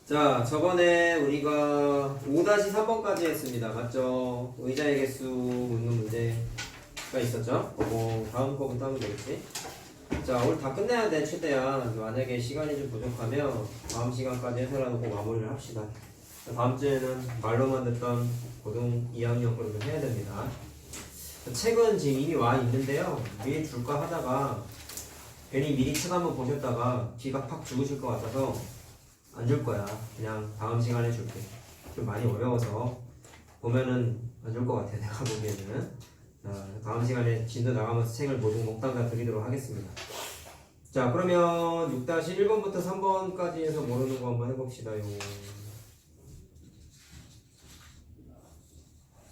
자, 저번에 우리가 5-3번까지 했습니다. 맞죠? 의자의 개수 묻는 문제가 있었죠? 그거 다음 거부터 하면 되겠지? 자, 오늘 다 끝내야 돼, 최대한. 만약에 시간이 좀 부족하면 다음 시간까지 해서라도 꼭 마무리를 합시다. 다음 주에는 말로만 듣던 고등 2학년 그룹을 해야 됩니다. 책은 지금 이미 와 있는데요. 미리 줄까 하다가 괜히 미리 책 한번 보셨다가 기가 팍 죽으실 것 같아서 안 줄 거야. 그냥 다음 시간에 줄게. 좀 많이 어려워서 보면은 안 줄 것 같아. 내가 보기에는. 자, 다음 시간에 진도 나가면서 책을 모두 몽땅 다 드리도록 하겠습니다. 자, 그러면 6-1번부터 3번까지 해서 모르는 거 한번 해봅시다요.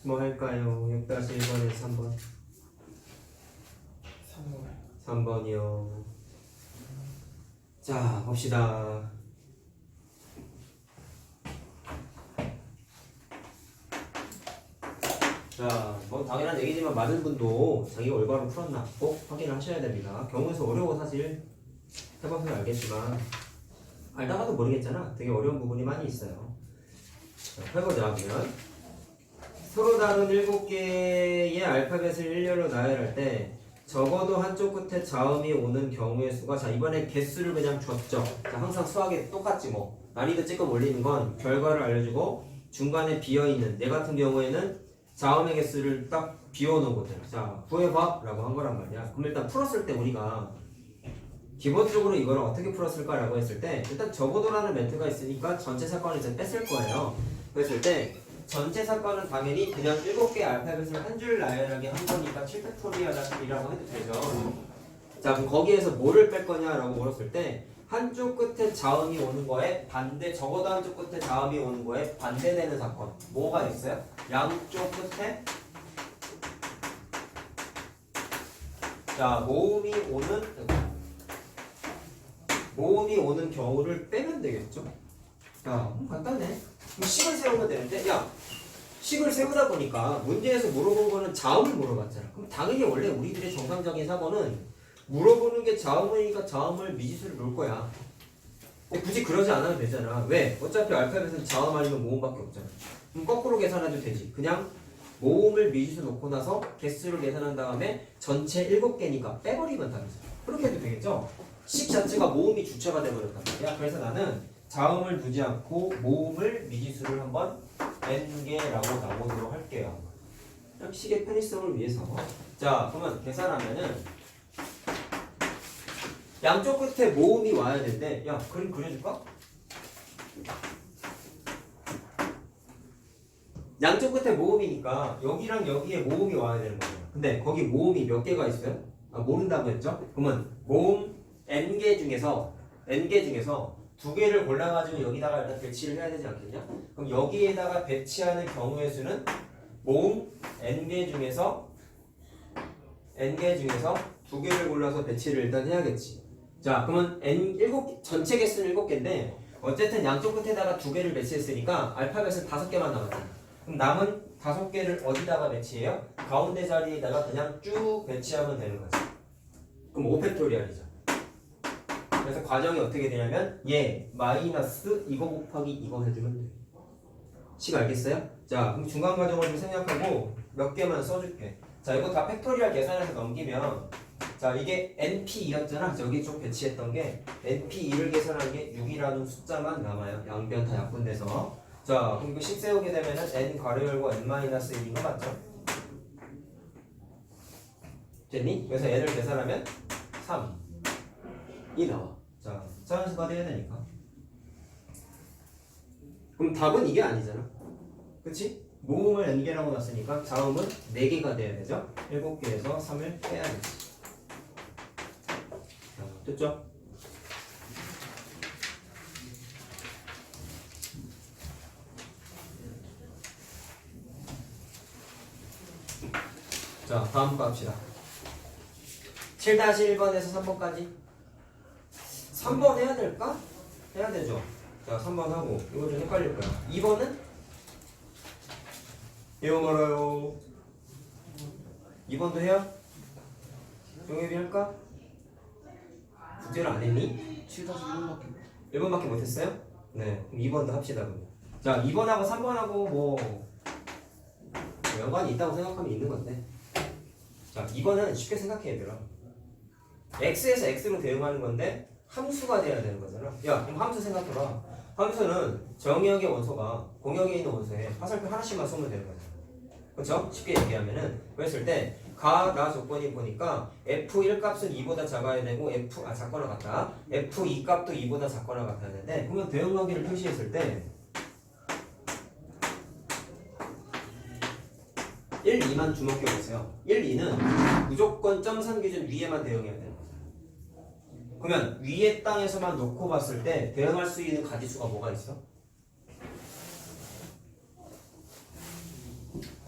뭐 할까요? 6-1번에서 3번. 3번이요. 자, 봅시다. 자, 뭐 당연한 얘기지만 맞은 분도 자기가 올바로 풀었나 꼭 확인을 하셔야 됩니다. 경우에서 어려워 사실 해봐서 알겠지만 알다가도 모르겠잖아. 되게 어려운 부분이 많이 있어요. 자, 해보자. 그러면 서로 다른 7개의 알파벳을 일렬로 나열할 때 적어도 한쪽 끝에 자음이 오는 경우의 수가, 자 이번에 개수를 그냥 줬죠. 자, 항상 수학에 똑같지 뭐. 난이도 조금 올리는 건 결과를 알려주고 중간에 비어있는, 얘 같은 경우에는 자음의 개수를 딱 비워놓거든. 자, 구해봐 라고 한 거란 말이야. 그럼 일단 풀었을 때 우리가 기본적으로 이걸 어떻게 풀었을까 라고 했을 때 일단 적어도라는 멘트가 있으니까 전체 사건을 이제 뺐을 거예요. 그랬을 때 전체 사건은 당연히 그냥 7개의 알파벳을 한 줄 나열하게 한 거니까 7팩토리얼이라고 해도 되죠. 자, 그럼 거기에서 뭐를 뺄 거냐라고 물었을 때 한쪽 끝에 자음이 오는 거에 반대, 적어도 한쪽 끝에 자음이 오는 거에 반대되는 사건 뭐가 있어요? 양쪽 끝에 자 모음이 오는 경우를 빼면 되겠죠? 야, 간단해. 그럼 식을 세우면 되는데, 야, 식을 세우다 보니까 문제에서 물어본 거는 자음을 물어봤잖아. 그럼 당연히 원래 우리들의 정상적인 사고는 물어보는 게 자음이니까 자음을 미지수를 놓을 거야. 근데 굳이 그러지 않아도 되잖아. 왜? 어차피 알파벳은 자음 아니면 모음밖에 없잖아. 그럼 거꾸로 계산해도 되지. 그냥 모음을 미지수 놓고 나서 개수를 계산한 다음에 전체 7개니까 빼버리면 답이죠. 그렇게 해도 되겠죠? 식 자체가 모음이 주체가 되버렸단 말이야. 그래서 나는 자음을 두지 않고 모음을 미지수를 한번 n개라고 나오도록 할게요. 식의 편의성을 위해서. 자, 그러면 계산하면은 양쪽 끝에 모음이 와야 되는데, 야, 그림 그려줄까? 양쪽 끝에 모음이니까 여기랑 여기에 모음이 와야 되는 거예요. 근데 거기 모음이 몇 개가 있어요? 아, 모른다고 했죠? 그러면 모음 n개 중에서 2개를 골라가지고 여기다가 일단 배치를 해야 되지 않겠냐? 그럼 여기에다가 배치하는 경우의 수는 모음 n개 중에서 2개를 골라서 배치를 일단 해야겠지. 자, 그러면 전체 개수는 7개인데 어쨌든 양쪽 끝에다가 2개를 배치했으니까 알파벳은 5개만 남았잖아. 그럼 남은 5개를 어디다가 배치해요? 가운데 자리에다가 그냥 쭉 배치하면 되는 거지. 그럼 5팩토리얼이죠. 그래서 과정이 어떻게 되냐면 얘 마이너스 이거 곱하기 이거 해주면 돼. 식 알겠어요? 자, 그럼 중간 과정을 좀 생략하고 몇 개만 써줄게. 자, 이거 다 팩토리얼 계산해서 넘기면, 자, 이게 NP2였잖아. 여기 좀 배치했던 게 NP2를 계산한 게 6이라는 숫자만 남아요. 양변 다 약분돼서. 자, 그럼 이거 식 세우게 되면은 n 괄호 열고 n-1인 거 맞죠? 됐니? 그래서 n을 계산하면 3이 나와. 자, 자연수가 돼야 되니까. 그럼 답은 이게 아니잖아. 그치? 모음을 n개라고 놨으니까 자음은 4개가 돼야 되죠? 7개에서 3을 빼야겠지. 자, 됐죠? 자, 다음 거 합시다. 7-1번에서 3번까지. 3번 해야 될까? 해야 되죠. 자, 3번 하고 이거 좀 헷갈릴 거야. 2번은? 이거 말아요. 2번도 해요? 종합이 할까? 숙제를 안 했니? 7-1번밖에 1번밖에 못했어요? 네, 그럼 2번도 합시다 그러면. 자, 2번하고 3번하고 뭐 연관이 있다고 생각하면 있는 건데. 자, 2번은 쉽게 생각해 얘들아. x에서 x로 대응하는 건데 함수가 돼야 되는 거잖아. 야, 그럼 함수 생각해봐. 함수는 정의역의 원소가 공역에 있는 원소에 화살표 하나씩만 쏘면 되는 거잖아. 그렇죠? 쉽게 얘기하면은 그랬을 때 가나 조건이 보니까 f1 값은 2보다 작아야 되고 작거나 같다. f2 값도 2보다 작거나 같아야 되는데 그러면 대응관계를 표시했을 때 1, 2만 주목해 보세요. 1, 2는 무조건 점선 기준 위에만 대응해야 되는 거죠. 그러면 위에 땅에서만 놓고 봤을 때 대응할 수 있는 가지수가 뭐가 있어?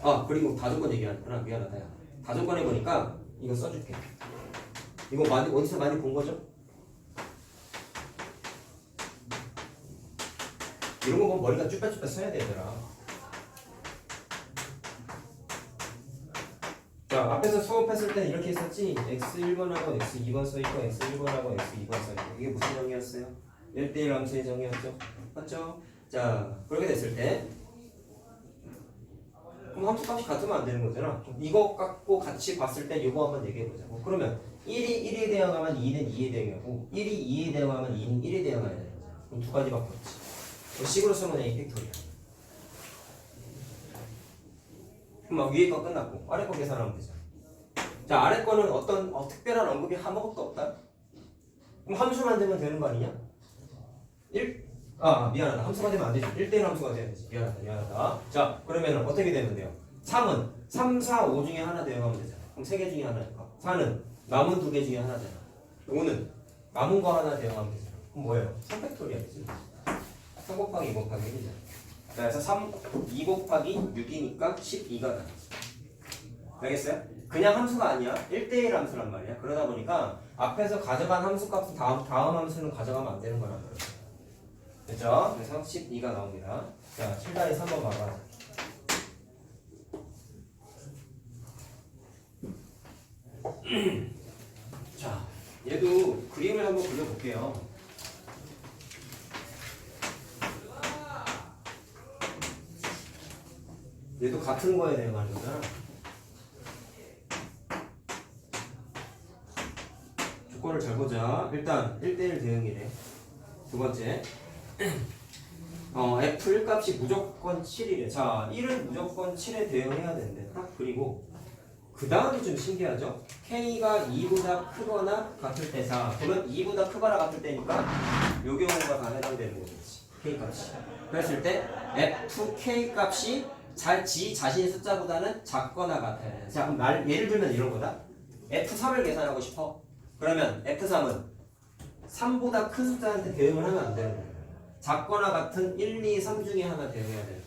아, 그리고 다조건 얘기하는구나. 미안하다. 야. 다조건 해보니까 이거 써줄게. 이거 어디서 많이 본 거죠? 이런 거 보면 머리가 쭈뼛쭈뼛 써야 되더라. 자, 앞에서 수업했을 때는 이렇게 했었지. x1번하고 x2번 써있고 x1번하고 x2번 써있고 이게 무슨 정의였어요? 1대1 함수의 정의였죠. 맞죠? 자, 그렇게 됐을 때 그럼 함수값이 같으면 안 되는 거잖아. 이거 갖고 같이 봤을 때 이거 한번 얘기해보자. 그러면 1이 1에 대응하면 2는 2에 대응하고 1이 2에 대응하면 2는 1에 대응해야 되는 거잖아. 그럼 두 가지밖에 없지. 식으로 쓰면 A 팩토리야. 그럼 막 위에 거 끝났고 아래 거 계산하면 되죠. 자, 아래 거는 어떤 특별한 언급이 아무것도 없다. 그럼 함수만 되면 되는 거 아니냐? 미안하다. 함수가 되면 안 되지. 1대1 함수가 돼야 되지. 미안하다. 자, 그러면 어떻게 되면 돼요? 3은 3, 4, 5 중에 하나 대응하면 되잖아. 그럼 3개 중에 하나니까. 4는 남은 2개 중에 하나잖아. 5는 남은 거 하나 대응하면 되잖아. 그럼 뭐예요? 3팩토리야 되지. 3 곱하기 2 곱하기 1이잖아. 그래서 2 곱하기 6이니까 12가 나왔어. 알겠어요? 그냥 함수가 아니야. 1대1 함수란 말이야. 그러다 보니까 앞에서 가져간 함수 값은 다음 함수는 가져가면 안 되는 거란 말이야. 됐죠? 그래서 12가 나옵니다. 자, 7-3번 봐봐. 자, 얘도 그림을 한번 그려볼게요. 얘도 같은 거에 대응하는 거잖아. 조건을 잘 보자. 일단 1대1 대응이래. 두 번째, F1 값이 무조건 7이래. 자, 1은 무조건 7에 대응해야 되는데 딱 그리고 그 다음이 좀 신기하죠? K가 2보다 크거나 같을 때. 자, 그러면 2보다 크거나 같을 때니까 요 경우가 다 해당되는 거겠지. K 값이. 그랬을 때 FK 값이 지 자신의 숫자보다는 작거나 같아야 돼. 자, 그럼 예를 들면 이런 거다. F3을 계산하고 싶어. 그러면 F3은 3보다 큰 숫자한테 대응을 하면 안 되는 거예요. 작거나 같은 1, 2, 3 중에 하나 대응해야 돼요.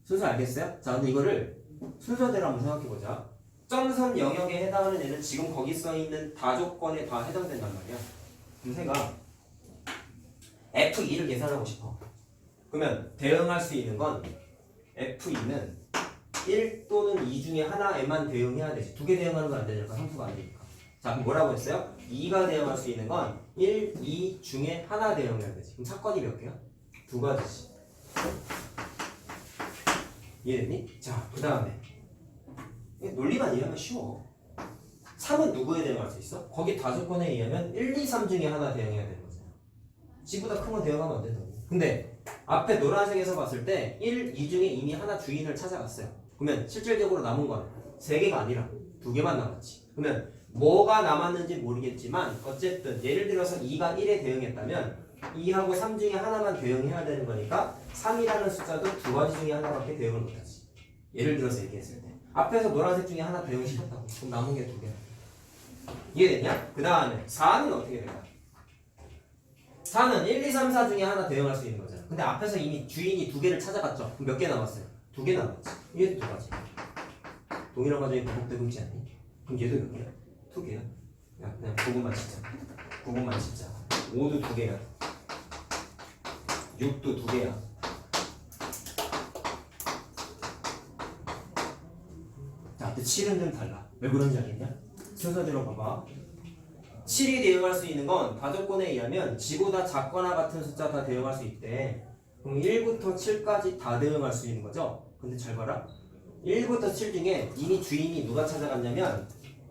순서 알겠어요? 자, 근데 이거를 순서대로 한번 생각해보자. 점선 영역에 해당하는 애는 지금 거기 써있는 다조건에 다 해당된단 말이야. 그럼 새가 F2를 계산하고 싶어. 그러면 대응할 수 있는 건 F2는 1 또는 2 중에 하나에만 대응해야 되지. 두 개 대응하는 건 안 되니까 함수가 안 되니까. 자, 그럼 뭐라고 했어요? 2가 대응할 수 있는 건 1, 2 중에 하나 대응해야 되지. 그럼 사건이 몇 개야? 두 가지지. 이해됐니? 자, 그 다음에 논리만 이해하면 쉬워. 3은 누구에 대응할 수 있어? 거기 다조건에 의하면 1, 2, 3 중에 하나 대응해야 되는 거잖아. G보다 큰 건 대응하면 안 된다고. 근데 앞에 노란색에서 봤을 때 1, 2 중에 이미 하나 주인을 찾아갔어요. 그러면 실질적으로 남은 건 3개가 아니라 2개만 남았지. 그러면 뭐가 남았는지 모르겠지만 어쨌든 예를 들어서 2가 1에 대응했다면 2하고 3 중에 하나만 대응해야 되는 거니까 3이라는 숫자도 두 가지 중에 하나밖에 대응을 못하지. 예를 들어서 얘기했을 때 앞에서 노란색 중에 하나 대응시켰다고. 그럼 남은 게 2개. 이해됐냐? 그 다음에 4는 어떻게 될까? 4는 1, 2, 3, 4 중에 하나 대응할 수 있는 거잖아. 근데 앞에서 이미 주인이 2개를 찾아갔죠. 그럼 몇 개 남았어요? 2개 남았지. 얘도 2가지. 동일한 과정이 반복되고 있지 않니? 그럼 얘도 몇 개야? 2개야. 야, 그냥 9분만 치자. 9분만 치자. 5도 2개야. 6도 2개야. 자, 근데 7은 좀 달라. 왜 그런지 알겠냐? 순서대로 봐봐. 7이 대응할 수 있는 건 가족권에 의하면 지보다 작거나 같은 숫자 다 대응할 수 있대. 그럼 1부터 7까지 다 대응할 수 있는 거죠. 근데 잘 봐라. 1부터 7 중에 이미 주인이 누가 찾아갔냐면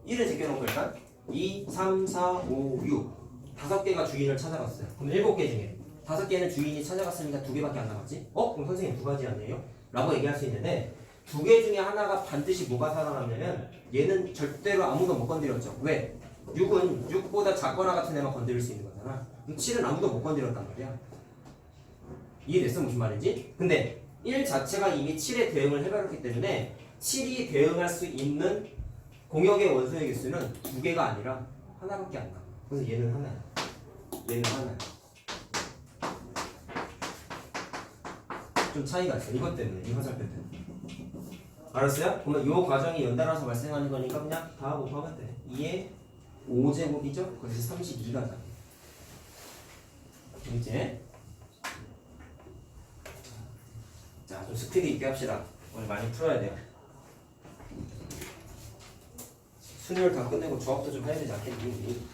1을 제껴놓은 거 일단 2, 3, 4, 5, 6 5개가 주인을 찾아갔어요. 그럼 7개 중에 5개는 주인이 찾아갔으니까 2개밖에 안 남았지? 그럼 선생님 2가지 아니에요? 라고 얘기할 수 있는데 2개 중에 하나가 반드시 뭐가 살아남냐면 얘는 절대로 아무도 못 건드렸죠. 왜? 6은 6보다 작거나 같은 애만 건드릴 수 있는 거잖아. 7은 아무도 못 건드렸단 말이야. 이해됐어? 무슨 말인지? 근데 1 자체가 이미 7에 대응을 해버렸기 때문에 7이 대응할 수 있는 공역의 원소의 개수는 2개가 아니라 하나밖에 안 나와. 그래서 얘는 하나야. 얘는 하나야. 좀 차이가 있어. 이것 때문에. 이 화살표 때문에. 알았어요? 그러면 이 과정이 연달아서 발생하는 거니까 그냥 다 곱하면 돼. 2의 5제곱이죠? 그래서 32가 다. 이제 자, 좀 스피드 있게 합시다. 오늘 많이 풀어야 돼요. 순위를 다 끝내고 조합도 좀 해야 되지 않겠니?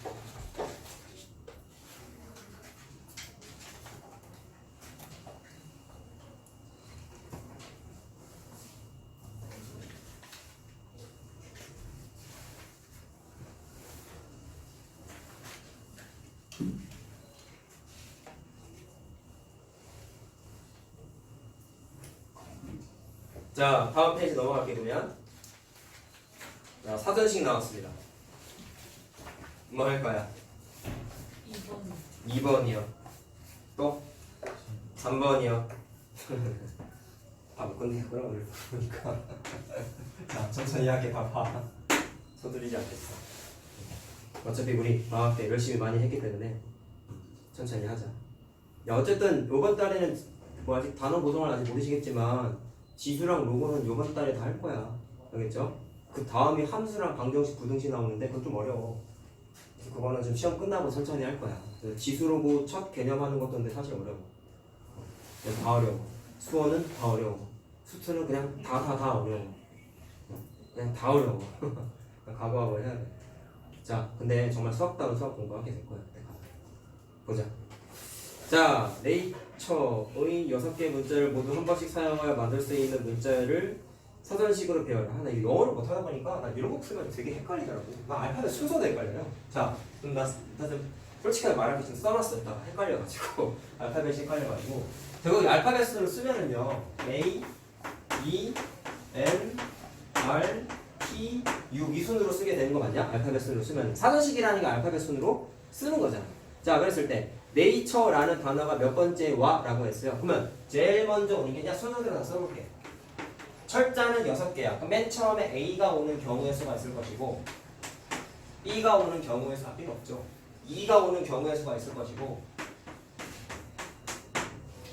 자, 다음 페이지 넘어갈게 보면 자, 사전식 나왔습니다. 뭐 할까요? 2번이요. 또 3번이요. 다 못 끝내구나 오늘 보니까. 자, 천천히 하게 봐봐. 서두르지 않겠어. 어차피 우리 방학 때 열심히 많이 했기 때문에 천천히 하자. 야, 어쨌든 이번 달에는 뭐 아직 단어 보정을 아직 모르시겠지만 지수랑 로고는 이번 달에 다 할 거야. 알겠죠? 그 다음이 함수랑 방정식, 부등식 나오는데 그건 좀 어려워. 그래서 그거는 좀 시험 끝나고 천천히 할 거야. 지수 로고 첫 개념하는 것도 근데 사실 어려워. 다 어려워. 수어는 다 어려워. 수트는 그냥 다 어려워. 그냥 다 어려워. 각오하고 해야 돼. 자, 근데 정말 수학다운 수학 공부하게 될 거야. 보자. 자, 네이처의 6개 문자를 모두 한 번씩 사용하여 만들 수 있는 문자를 사전식으로 배워라. 나 이거 영어를 못하다 보니까 나 이런 거 풀면 되게 헷갈리더라고. 나 알파벳 순서도 헷갈려요. 자, 그럼 나 좀 솔직하게 말하기 좀 써놨어. 나 헷갈려가지고 알파벳이 헷갈려가지고 결국 알파벳 순으로 쓰면은요 A, E, N, R, T, U 이 순으로 쓰게 되는 거 맞냐? 알파벳 순으로 쓰면 사전식이라는 게 알파벳 순으로 쓰는 거잖아. 자, 그랬을 때 네이처라는 단어가 몇 번째 와? 라고 했어요. 그러면 제일 먼저 오는 게 그냥 순서대로 다 써볼게. 철자는 6개야. 그럼 맨 처음에 A가 오는 경우의 수가 있을 것이고 B가 오는 경우의 수가 B는 없죠. E가 오는 경우의 수가 있을 것이고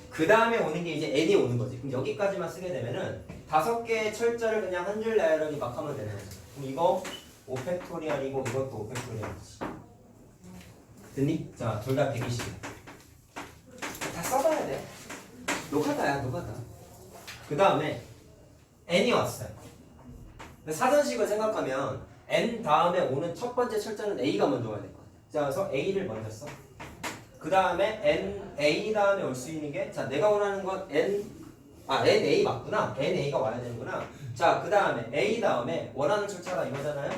그 다음에 오는 게 이제 N이 오는 거지. 그럼 여기까지만 쓰게 되면은 5개의 철자를 그냥 한 줄 나열하기 막 하면 되는 거지. 그럼 이거 5팩토리얼이고 이것도 5팩토리얼이지. 됐니? 자, 둘 다 120이야. 다 써봐야 돼. 노카다야, 노카다. 그 다음에 n이 왔어요. 사전식을 생각하면 n 다음에 오는 첫 번째 철자는 a가 먼저 와야 될 거야. 자, 그래서 a를 먼저 써. 그 다음에 n a 다음에 올 수 있는 게 자, 내가 원하는 건 na 맞구나. na가 와야 되는구나. 자, 그 다음에 a 다음에 원하는 철자가 이거잖아요.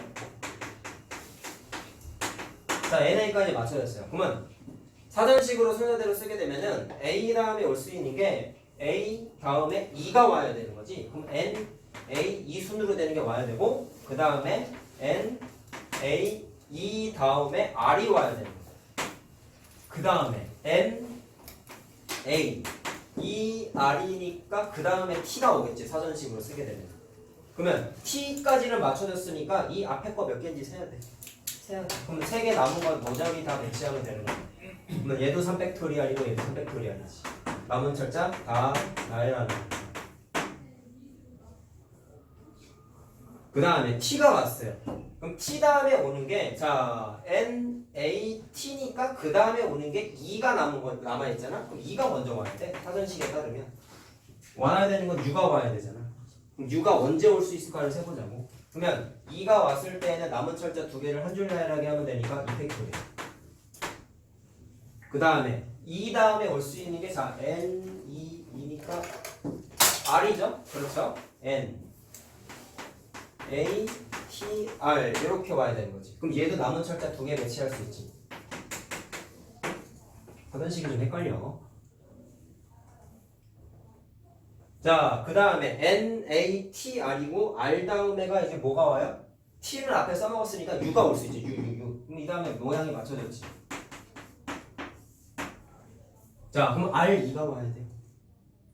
자, na까지 맞춰졌어요. 그러면 사전식으로 순서대로 쓰게 되면은 a 다음에 올 수 있는 게 a 다음에 2가 와야 되는 거지. 그럼 n, a, 2 순으로 되는 게 와야 되고 그 다음에 n, a, 2 다음에 r이 와야 되는 거야. 그 다음에 n, a, 2, r이니까 그 다음에 t가 오겠지. 사전식으로 쓰게 되면. 그러면 t까지는 맞춰졌으니까 이 앞에 거 몇 개인지 세야 돼. 그럼 3개 남은 건 모자리 다 배치하면 되는 거야. 그러면 얘도 3팩토리얼이고 얘도 3팩토리얼이지. 남은 철자 다 나열하는 거야. 그 다음에 t가 왔어요. 그럼 t 다음에 오는 게 자 n, a, t니까 그 다음에 오는 게 2가 남아있잖아. 그럼 2가 먼저 와야 돼. 사전식에 따르면 와야 되는 건 u가 와야 되잖아. 그럼 u가 언제 올 수 있을까를 세보자고. 그러면 2가 왔을 때는 남은 철자 두 개를 한 줄 나열하게 하면 되니까 2팩토리얼. 그 다음에 2 다음에 올 수 있는 게 자 n 2니까 r이죠. 그렇죠? n a t r 이렇게 와야 되는 거지. 그럼 얘도 남은 철자 두 개 배치할 수 있지. 하던 식이 좀 헷갈려. 자, 그 다음에 n a t r이고 r 다음에가 이제 뭐가 와요? t는 앞에 써먹었으니까 u가 올 수 있지. u. 그럼 이 다음에 모양이 맞춰졌지. 자, 그럼 R2가 와야 돼.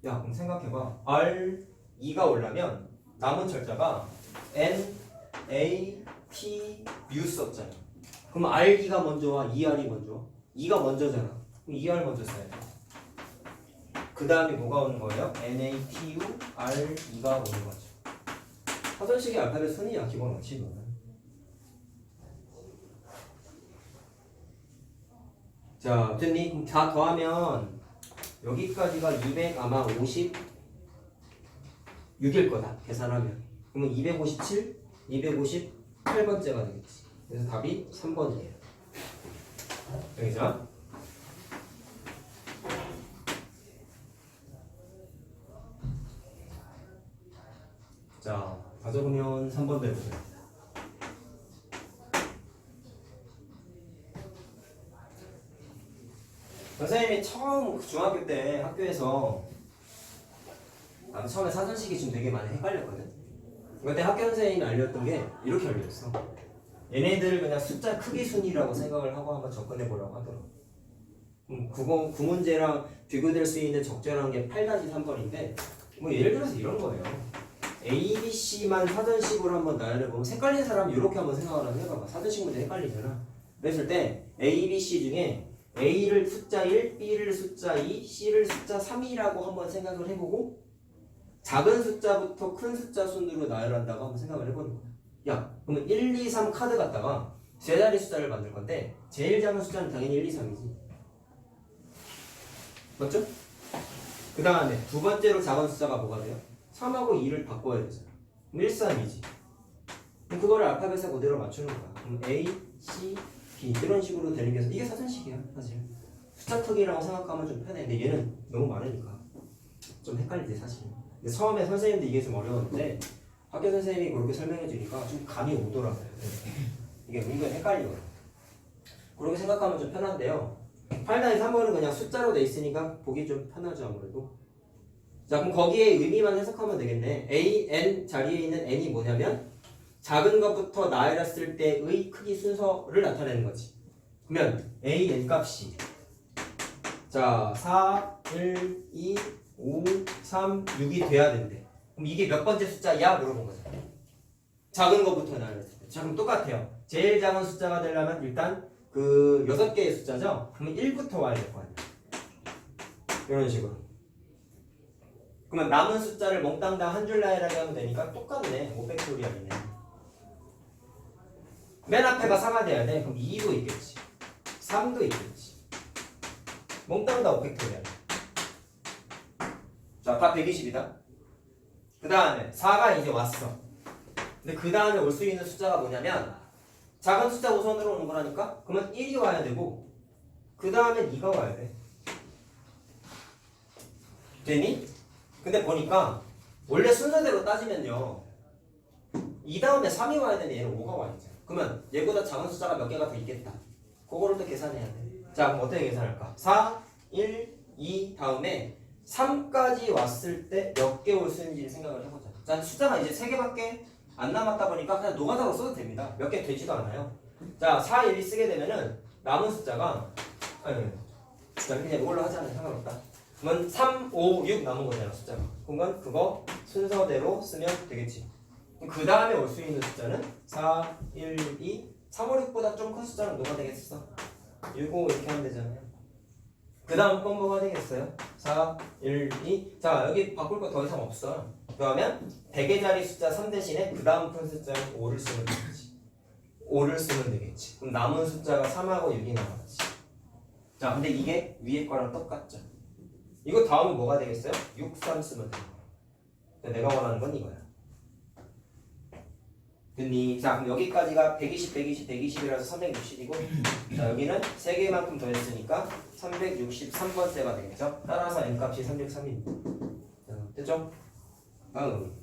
야, 그럼 생각해봐. R2가 오려면 남은 철자가 N, A, T, U 썼잖아. 그럼 R2가 먼저 와, 2R이 먼저 와? 2가 먼저잖아. 그럼 2R 먼저 써야 돼. 그 다음에 뭐가 오는 거예요? N, A, T, U, R2가 오는 거죠. 사전식의 알파벳 순이야, 기본 원칙은. 자, 됐니? 그럼 다 더하면 여기까지가 200 아마 56일 거다. 계산하면. 그러면 257, 258번째가 되겠지. 그래서 답이 3번이에요. 여기죠? 자, 다 적으면 3번 되는 거예요. 선생님이 처음 중학교 때 학교에서 나도 처음에 사전식이 좀 되게 많이 헷갈렸거든. 그때 학교 선생님이 알렸던 게 이렇게 알려줬어. 얘네들 그냥 숫자 크기 순이라고 생각을 하고 한번 접근해 보라고 하더라고. 그거 그 문제랑 비교될 수 있는 적절한 게 8-3번인데 뭐 예를 들어서 이런 거예요. A, B, C만 사전식으로 한번 나열해 보면 헷갈리는 사람은 이렇게 한번 생각을 한번 해봐봐. 사전식 문제 헷갈리잖아. 그랬을 때 A, B, C 중에 A를 숫자 1, B를 숫자 2, C를 숫자 3이라고 한번 생각을 해보고 작은 숫자부터 큰 숫자 순으로 나열한다고 한번 생각을 해보는 거야. 야, 그러면 1, 2, 3 카드 갖다가 세 자리 숫자를 만들 건데 제일 작은 숫자는 당연히 1, 2, 3이지. 맞죠? 그 다음에 두 번째로 작은 숫자가 뭐가 돼요? 3하고 2를 바꿔야 되잖아. 그럼 1, 3이지. 그럼 그거를 알파벳에 그대로 맞추는 거야. 그럼 A, C, B 이런 식으로 되는 게 이게 사전식이야 사실. 숫자 크기라고 생각하면 좀 편해. 근데 얘는 너무 많으니까 좀 헷갈리지 사실. 근데 처음에 선생님도 이게 좀 어려웠는데 학교 선생님이 그렇게 설명해 주니까 좀 감이 오더라고요. 이게 은근 헷갈리거든요. 그렇게 생각하면 좀 편한데요. 8-3번은 그냥 숫자로 돼 있으니까 보기 좀 편하죠 아무래도. 자, 그럼 거기에 의미만 해석하면 되겠네. A, N 자리에 있는 N이 뭐냐면 작은 것부터 나열했을 때의 크기 순서를 나타내는 거지. 그러면 A, N 값이 자 4, 1, 2, 5, 3, 6이 돼야 된대. 그럼 이게 몇 번째 숫자야? 물어본 거죠. 작은 것부터 나열했을 때. 자, 그럼 똑같아요. 제일 작은 숫자가 되려면 일단 그 6개의 숫자죠? 그러면 1부터 와야 될 거 아니야. 이런 식으로. 그러면 남은 숫자를 몽땅 다 한 줄 나열하게 하면 되니까 똑같네. 500팩토리얼이네. 맨 앞에가 4가 돼야 돼. 그럼 2도 있겠지. 3도 있겠지. 몽땅 다 5팩토리얼. 자, 다 120이다. 그 다음에 4가 이제 왔어. 근데 그 다음에 올 수 있는 숫자가 뭐냐면 작은 숫자 우선으로 오는 거라니까? 그러면 1이 와야 되고 그 다음에 2가 와야 돼. 되니? 근데 보니까 원래 순서대로 따지면요 2 다음에 3이 와야 되는데 얘는 5가 와 있잖아. 그러면 얘보다 작은 숫자가 몇 개가 더 있겠다. 그거를 또 계산해야 돼. 자, 그럼 어떻게 계산할까? 4, 1, 2 다음에 3까지 왔을 때 몇 개 올 수 있는지 생각을 해보자. 자, 숫자가 이제 3개밖에 안 남았다 보니까 그냥 노가다로 써도 됩니다. 몇 개 되지도 않아요. 자, 4, 1이 쓰게 되면은 남은 숫자가 자, 그냥 이걸로 하자면 상관없다. 그러면 3, 5, 6 남은 거잖아 숫자가. 그러면 그거 순서대로 쓰면 되겠지. 그 다음에 올 수 있는 숫자는 4, 1, 2, 3, 5, 6보다 좀 큰 숫자는 뭐가 되겠어? 6, 5 이렇게 하면 되잖아요. 그 다음 건 뭐가 되겠어요? 4, 1, 2. 자, 여기 바꿀 거 더 이상 없어. 그러면 100의 자리 숫자 3 대신에 그 다음 큰 숫자는 5를 쓰면 되겠지. 5를 쓰면 되겠지. 그럼 남은 숫자가 3하고 6이 남았지. 자, 근데 이게 위에 거랑 똑같죠. 이거 다음은 뭐가 되겠어요? 6, 3 쓰면 되는 거야. 내가 원하는 건 이거야. 됐니? 자, 그럼 여기까지가 120, 120, 120이라서 360이고 자, 여기는 3개만큼 더했으니까 363번째가 되겠죠? 따라서 n값이 303입니다. 자, 됐죠? 다음.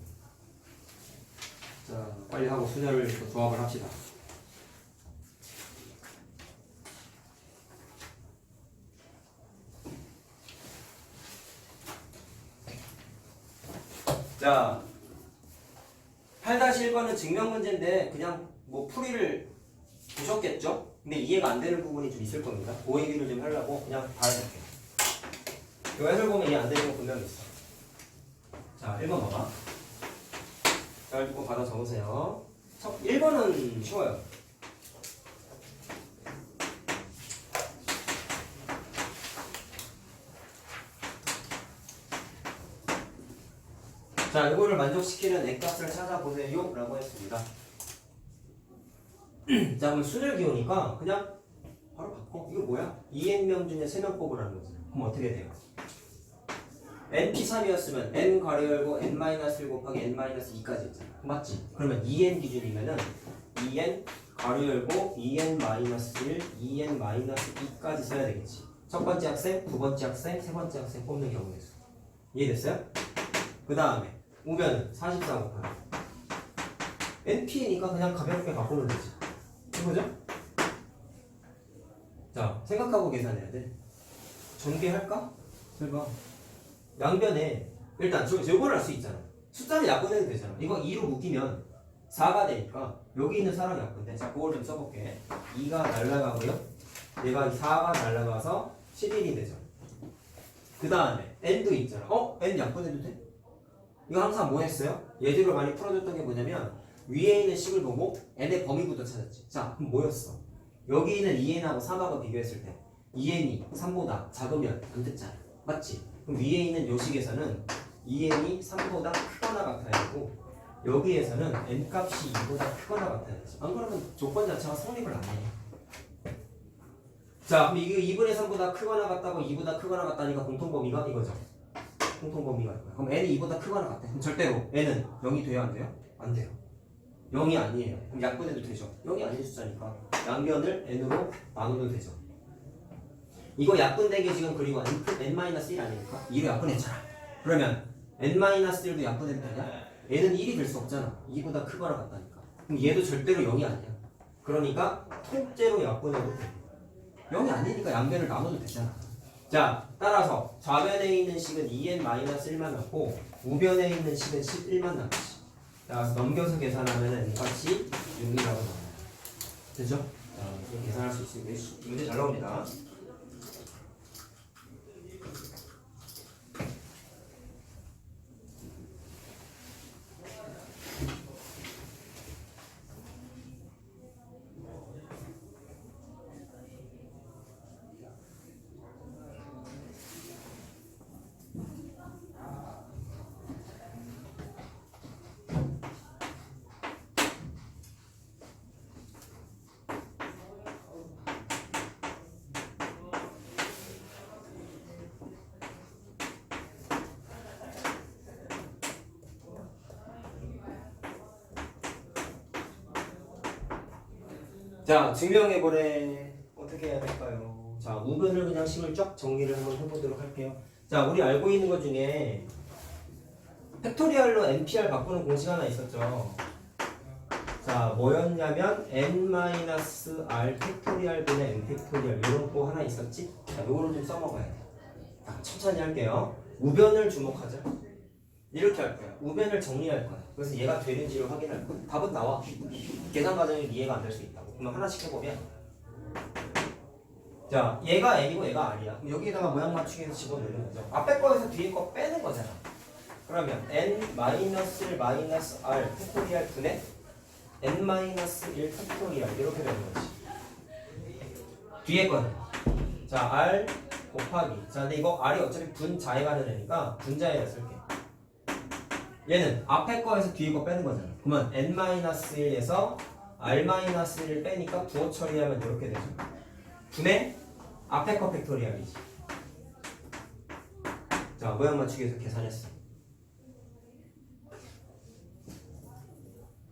자, 빨리 하고 순열을 또 조합을 합시다. 자, 8-1번은 증명 문제인데 그냥 뭐 풀이를 보셨겠죠? 근데 이해가 안 되는 부분이 좀 있을 겁니다. 그 얘기를 좀 하려고 그냥 다 해볼게요. 이거 해설 보면 이해 안 되는 거 분명히 있어. 자, 1번 봐봐. 잘 듣고 받아 적으세요. 1번은 쉬워요. 자, 이거를 만족시키는 n값을 찾아보세요 라고 했습니다. 자, 그럼 수를 기우니까 그냥 바로 바꿔. 이거 뭐야? 2n명 중에 3명 뽑으라는 거지. 그럼 어떻게 돼요? np3이었으면 n 괄호 열고 n-1 곱하기 n-2까지 있잖아. 맞지? 그러면 2n 기준이면은 2n 괄호 열고 2n-1, 2n-2까지 써야 되겠지. 첫 번째 학생, 두 번째 학생, 세 번째 학생 뽑는 경우의 수. 이해됐어요? 그 다음에 우변은 44 곱하기 np니까 그냥 가볍게 바꾸면 되지. 이거죠? 자, 생각하고 계산해야 돼. 전개할까? 설마 양변에 일단 저거를 할 수 있잖아. 숫자를 약분해도 되잖아. 이거 2로 묶이면 4가 되니까 여기 있는 사람이 약분돼. 자, 그걸 좀 써볼게. 2가 날라가고요. 얘가 4가 날라가서 11이 되죠. 그 다음에 n도 있잖아. n 약분해도 돼? 이거 항상 뭐 했어요? 예제로 많이 풀어줬던 게 뭐냐면 위에 있는 식을 보고 n의 범위부터 찾았지. 자, 그럼 뭐였어? 여기 있는 2n하고 3하고 비교했을 때 2n이 3보다 작으면 안 됐잖아. 맞지? 그럼 위에 있는 요 식에서는 2n이 3보다 크거나 같아야 되고 여기에서는 n값이 2보다 크거나 같아야 되지. 안 그러면 조건 자체가 성립을 안 해. 자, 그럼 이게 2분의 3보다 크거나 같다고 2보다 크거나 같다니까 공통범위가 이거죠. 공통범위가 이거야. 그럼 n이 2보다 크거나 같대. 그럼 절대로 n은 0이 돼요? 안 돼요? 안 돼요. 0이 아니에요. 그럼 약분해도 되죠. 0이 아닌 숫자니까 양변을 n으로 나눠도 되죠. 이거 약분된 게 지금 그리고 n-1 아닙니까? 2로 약분했잖아. 그러면 n-1도 약분해도 되냐? 얘는 1이 될 수 없잖아. 2보다 크거나 같다니까. 그럼 얘도 절대로 0이 아니야. 그러니까 통째로 약분해도 돼. 0이 아니니까 양변을 나눠도 되잖아. 자, 따라서 좌변에 있는 식은 2n-1만 남고 우변에 있는 식은 11만 남지. 따라서 넘겨서 계산하면 n값이 6이라고 나와요. 되죠? 자, 이렇게 계산할 수 있으면 문제 잘 나옵니다. 자, 증명해보래. 어떻게 해야 될까요? 자, 우변을 그냥 식을 쫙 정리를 한번 해보도록 할게요. 자, 우리 알고 있는 것 중에 팩토리얼로 NPR 바꾸는 공식 하나 있었죠. 자, 뭐였냐면 n-r 팩토리얼 분의 n 팩토리얼 이런 거 하나 있었지? 자, 요거를 좀 써먹어야 돼. 자, 천천히 할게요. 우변을 주목하자. 이렇게 할 거야. 우변을 정리할 거야. 그래서 얘가 되는지를 확인할 거야. 답은 나와. 계산 과정이 이해가 안 될 수 있다고. 그러면 하나씩 해보면 자, 얘가 n이고 얘가 r이야. 그럼 여기에다가 모양 맞추기해서 집어넣는 거죠. 앞에 거에서 뒤에 거 빼는 거잖아. 그러면 n-1 마이너스 r 팩토리얼 분의 n-1 팩토리얼 이렇게 되는 거지. 뒤에 거는 자, r 곱하기 자, 근데 이거 r이 어차피 분자에 가는 애니까 분자에다 쓸게. 얘는 앞에 거에서 뒤에 거 빼는 거잖아. 그러면 n-1에서 r-1을 빼니까 부호 처리하면 이렇게 되죠. 분의 앞에 거 팩토리얼이지. 자, 모양 맞추기 위해서 계산했어.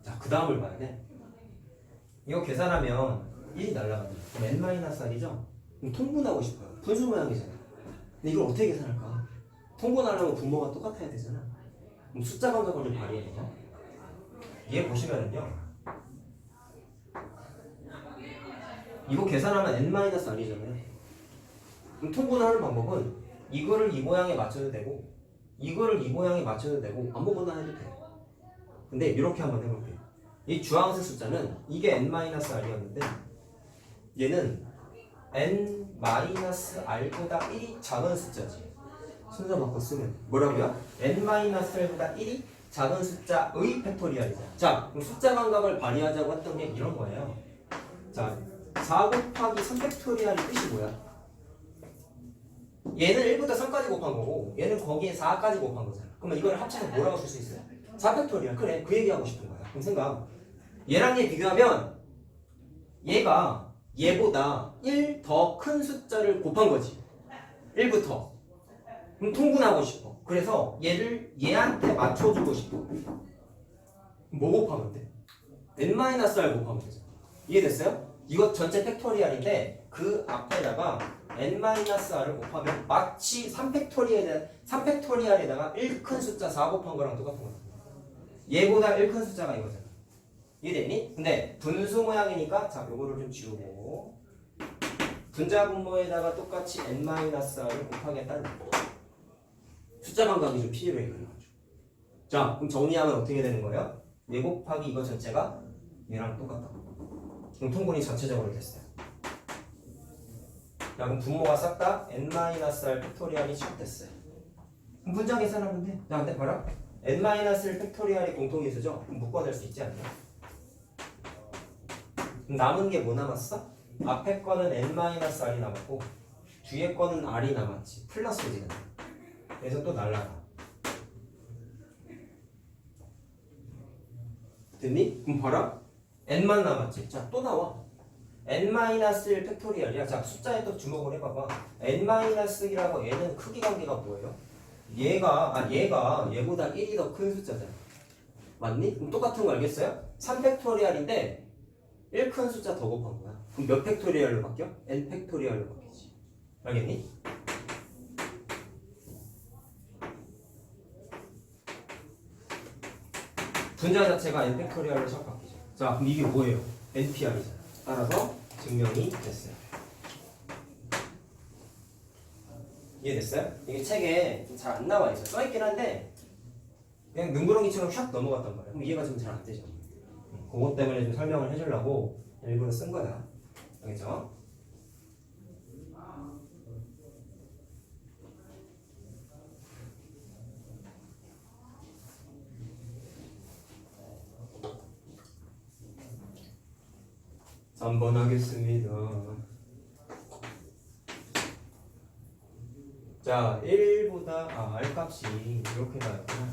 자, 그 다음을 봐야 돼. 이거 계산하면 1이 날라가죠. 그럼 n-r이죠? 그럼 통분하고 싶어요. 분수 모양이잖아. 근데 이걸 어떻게 계산할까? 통분하려면 분모가 똑같아야 되잖아. 그럼 숫자 감각을 좀 발휘해야 되죠. 얘 보시면은요. 이거 계산하면 n-r이잖아요. 그럼 통분하는 방법은 이거를 이 모양에 맞춰도 되고 이거를 이 모양에 맞춰도 되고 아무거나 해도 돼요. 근데 이렇게 한번 해볼게요. 이 주황색 숫자는 이게 n-r이었는데 얘는 n-r보다 1이 작은 숫자지. 순서 바꿔 쓰면 뭐라고요? n-r보다 1이 작은 숫자의 팩토리얼이잖아. 자, 그럼 숫자 감각을 발휘하자고 했던 게 이런 거예요. 자, 4 곱하기 3 팩토리얼의 뜻이 뭐야? 얘는 1부터 3까지 곱한 거고 얘는 거기에 4까지 곱한 거잖아. 그러면 이걸 합쳐서 뭐라고 쓸 수 있어요? 4 팩토리얼. 그래, 그 얘기하고 싶은 거야. 그럼 생각. 얘랑 얘 비교하면 얘가 얘보다 1 더 큰 숫자를 곱한 거지. 1부터. 그럼 통분하고 싶어. 그래서 얘를 얘한테 맞춰주고 싶어. 뭐 곱하면 돼? n-r 곱하면 되죠. 이해됐어요? 이거 전체 팩토리얼인데 그 앞에다가 n-r을 곱하면 마치 3팩토리얼에다가 1 큰 숫자 4 곱한 거랑 똑같은 거야. 얘보다 1 큰 숫자가 이거잖아. 이해되니? 근데 분수 모양이니까 자 요거를 좀 지우고 분자 분모에다가 똑같이 n-r을 곱하겠다는 거. 숫자 감각이 좀 필요해. 그래가지고 자 그럼 정리하면 어떻게 되는 거예요? 얘 곱하기 이거 전체가 얘랑 똑같다고. 그럼 통분이 전체적으로 됐어요. 자 그럼 분모가 싹 다 n-r 팩토리얼이 취급됐어요. 그럼 분자 계산하면 돼. 자 근데 봐라. n-r 팩토리얼이 공통인수죠? 그럼 묶어낼 수 있지 않나? 남은 게 뭐 남았어? 앞에 거는 n-r이 남았고 뒤에 거는 r이 남았지. 플러스지. 그래서 또 날라가. 됐니? 그럼 봐라. n만 남았지. 자 또 나와. n-1 팩토리얼이야. 자 숫자에 또 주목을 해봐봐. n-1이라고 얘는 크기 관계가 뭐예요? 얘가 얘보다 1이 더 큰 숫자잖아. 맞니? 그럼 똑같은 거 알겠어요? 3 팩토리얼인데 1 큰 숫자 더 곱한 거야. 그럼 몇 팩토리얼로 바뀌어? n 팩토리얼로 바뀌지. 알겠니? 분자 자체가 n 팩토리얼로 쫙 바뀌죠. 자 그럼 이게 뭐예요? nPR이잖아. 따라서 증명이 됐어요. 이해됐어요? 이게 책에 잘 안 나와 있어. 써 있긴 한데 그냥 능구렁이처럼 샥 넘어갔단 말이야. 그럼 이해가 좀 잘 안 되죠. 그것 때문에 좀 설명을 해주려고 일부러 쓴 거야. 알겠죠? 한번 하겠습니다. 자, 1보다 R 값이 이렇게 나왔구나.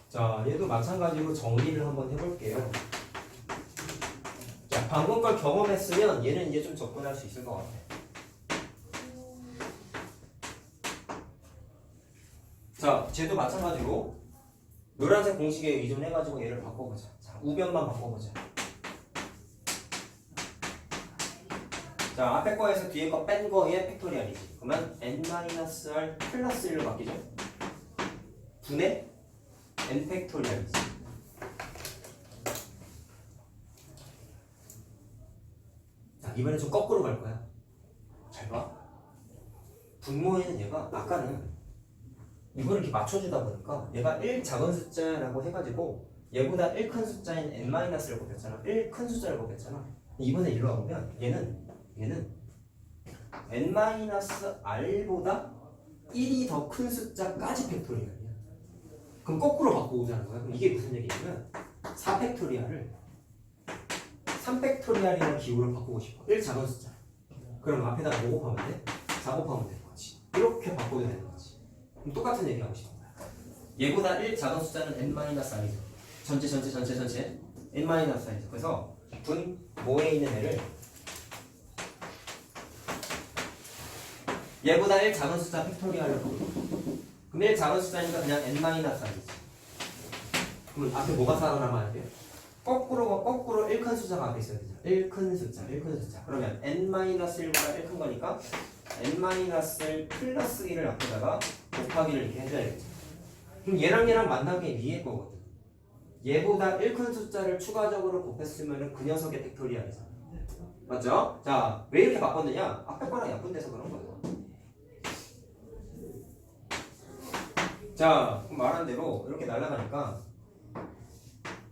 자, 얘도 마찬가지로 정리를 한번 해볼게요. 자, 방금 걸 경험했으면 얘는 이제 좀 접근할 수 있을 것 같아. 자, 쟤도 마찬가지로 노란색 공식에 의존해가지고 얘를 바꿔보자. 자, 우변만 바꿔보자. 자, 앞에 거에서 뒤에 거 뺀 거의 팩토리얼이지. 그러면 n-r 플러스 1로 바뀌죠. 분의 n 팩토리얼이지. 자, 이번엔 좀 거꾸로 갈 거야. 잘 봐. 분모에는 얘가 아까는 이거를 이렇게 맞춰주다 보니까 얘가 1 작은 숫자라고 해가지고 얘보다 1 큰 숫자인 n-를 곱했잖아. 1 큰 숫자를 곱했잖아. 이번에 일로 와보면 얘는 n-r보다 1이 더 큰 숫자까지 팩토리얼이야. 그럼 거꾸로 바꿔보자는 거야. 그럼 이게 무슨 얘기냐면 4팩토리얼을 3팩토리얼이라는 기호로 바꾸고 싶어. 1 작은 숫자. 그럼 앞에다가 뭐 곱하면 돼? 4 곱하면 되는 거지. 이렇게 바꿔도 되는 거지. 그럼 똑같은 얘기 하고 싶은 거야. 얘보다 1 작은 숫자는 n-r이죠. 전체 n-r이죠. 그래서 분모에 있는 애를 얘보다 1 작은 숫자 팩토리얼로 바꾸고 그럼 1 작은 숫자니까 그냥 n-r이지. 그럼 앞에 뭐가 살아남아야 돼요? 거꾸로 1큰 숫자가 앞에 있어야 되죠. 1큰 숫자. 그러면 n-1보다 1 큰 거니까 n-1 플러스 1을 앞에다가 곱하기를 이렇게 해줘야겠죠. 그럼 얘랑 만나게 위에 거거든. 얘보다 1 큰 숫자를 추가적으로 곱했으면 그 녀석의 팩토리얼이잖아. 맞죠? 자, 왜 이렇게 바꿨느냐? 앞에 거랑 약분돼서 그런 거예요. 자, 그럼 말한 대로 이렇게 날아가니까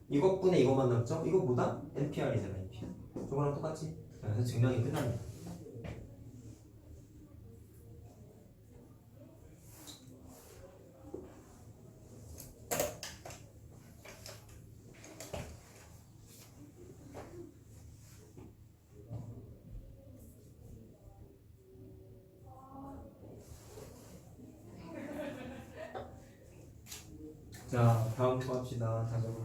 이것분에 이것만 남죠? 이거 뭐다? NPR이잖아, NPR. 저거랑 똑같지? 그래서 증명이 끝납니다. 자, 다음 거 합시다. 다 적어.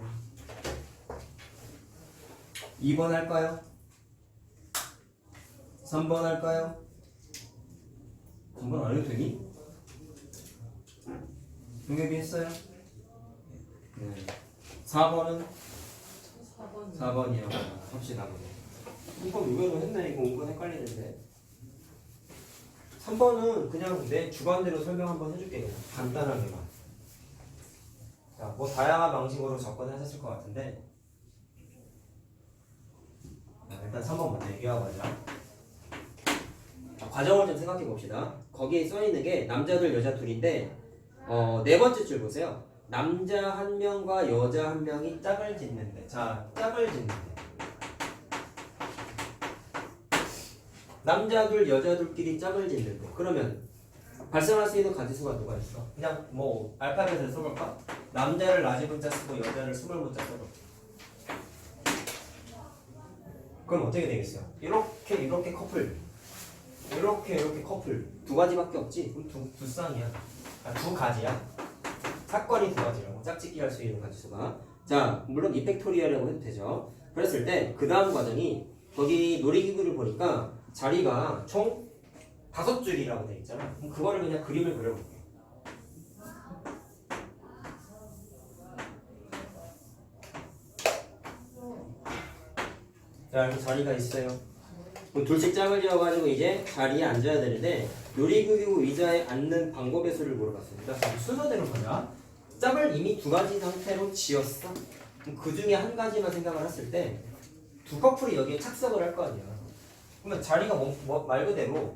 2번 할까요? 3번 할까요? 3번 안 해도 되니? 동엽이 했어요? 네. 4번은? 4번이요. 합시다. 이거 의외로 했네. 이거 은근 헷갈리는데. 3번은 그냥 내 주관대로 설명 한번 해줄게요. 간단하게만. 자, 뭐 다양한 방식으로 접근하셨을 것 같은데 일단 3번 먼저 얘기하고 가자. 과정을 좀 생각해 봅시다. 거기에 써있는 게 남자들 여자 둘인데 네 번째 줄 보세요. 남자 한 명과 여자 한 명이 짝을 짓는데, 자, 짝을 짓는데 남자 둘 여자 둘끼리 짝을 짓는데 그러면 발생할 수 있는 가지수가 누가 있어? 그냥 뭐 알파벳을 써볼까? 남자를 라지 문자 쓰고 여자를 스몰 문자 써볼까? 그럼 어떻게 되겠어요? 이렇게 커플, 이렇게 커플 두 가지밖에 없지? 그럼 두 쌍이야. 두 가지야. 사건이 두 가지라고 짝짓기 할 수 있는 가지수가. 자, 물론 이펙토리얼이라고 해도 되죠. 그랬을 때 그 다음 과정이 거기 놀이기구를 보니까 자리가 총 5줄이라고 돼 있잖아. 그럼 그거를 그냥 그림을 그려볼게. 자, 여기 자리가 있어요. 그럼 둘씩 짝을 지어가지고 이제 자리에 앉아야 되는데 놀이기구 의자에 앉는 방법의 수를 물어봤습니다. 순서대로 보자. 짝을 이미 두 가지 상태로 지었어. 그럼 그 중에 한 가지만 생각을 했을 때 두 커플이 여기에 착석을 할 거 아니야. 그러면 자리가 말 그대로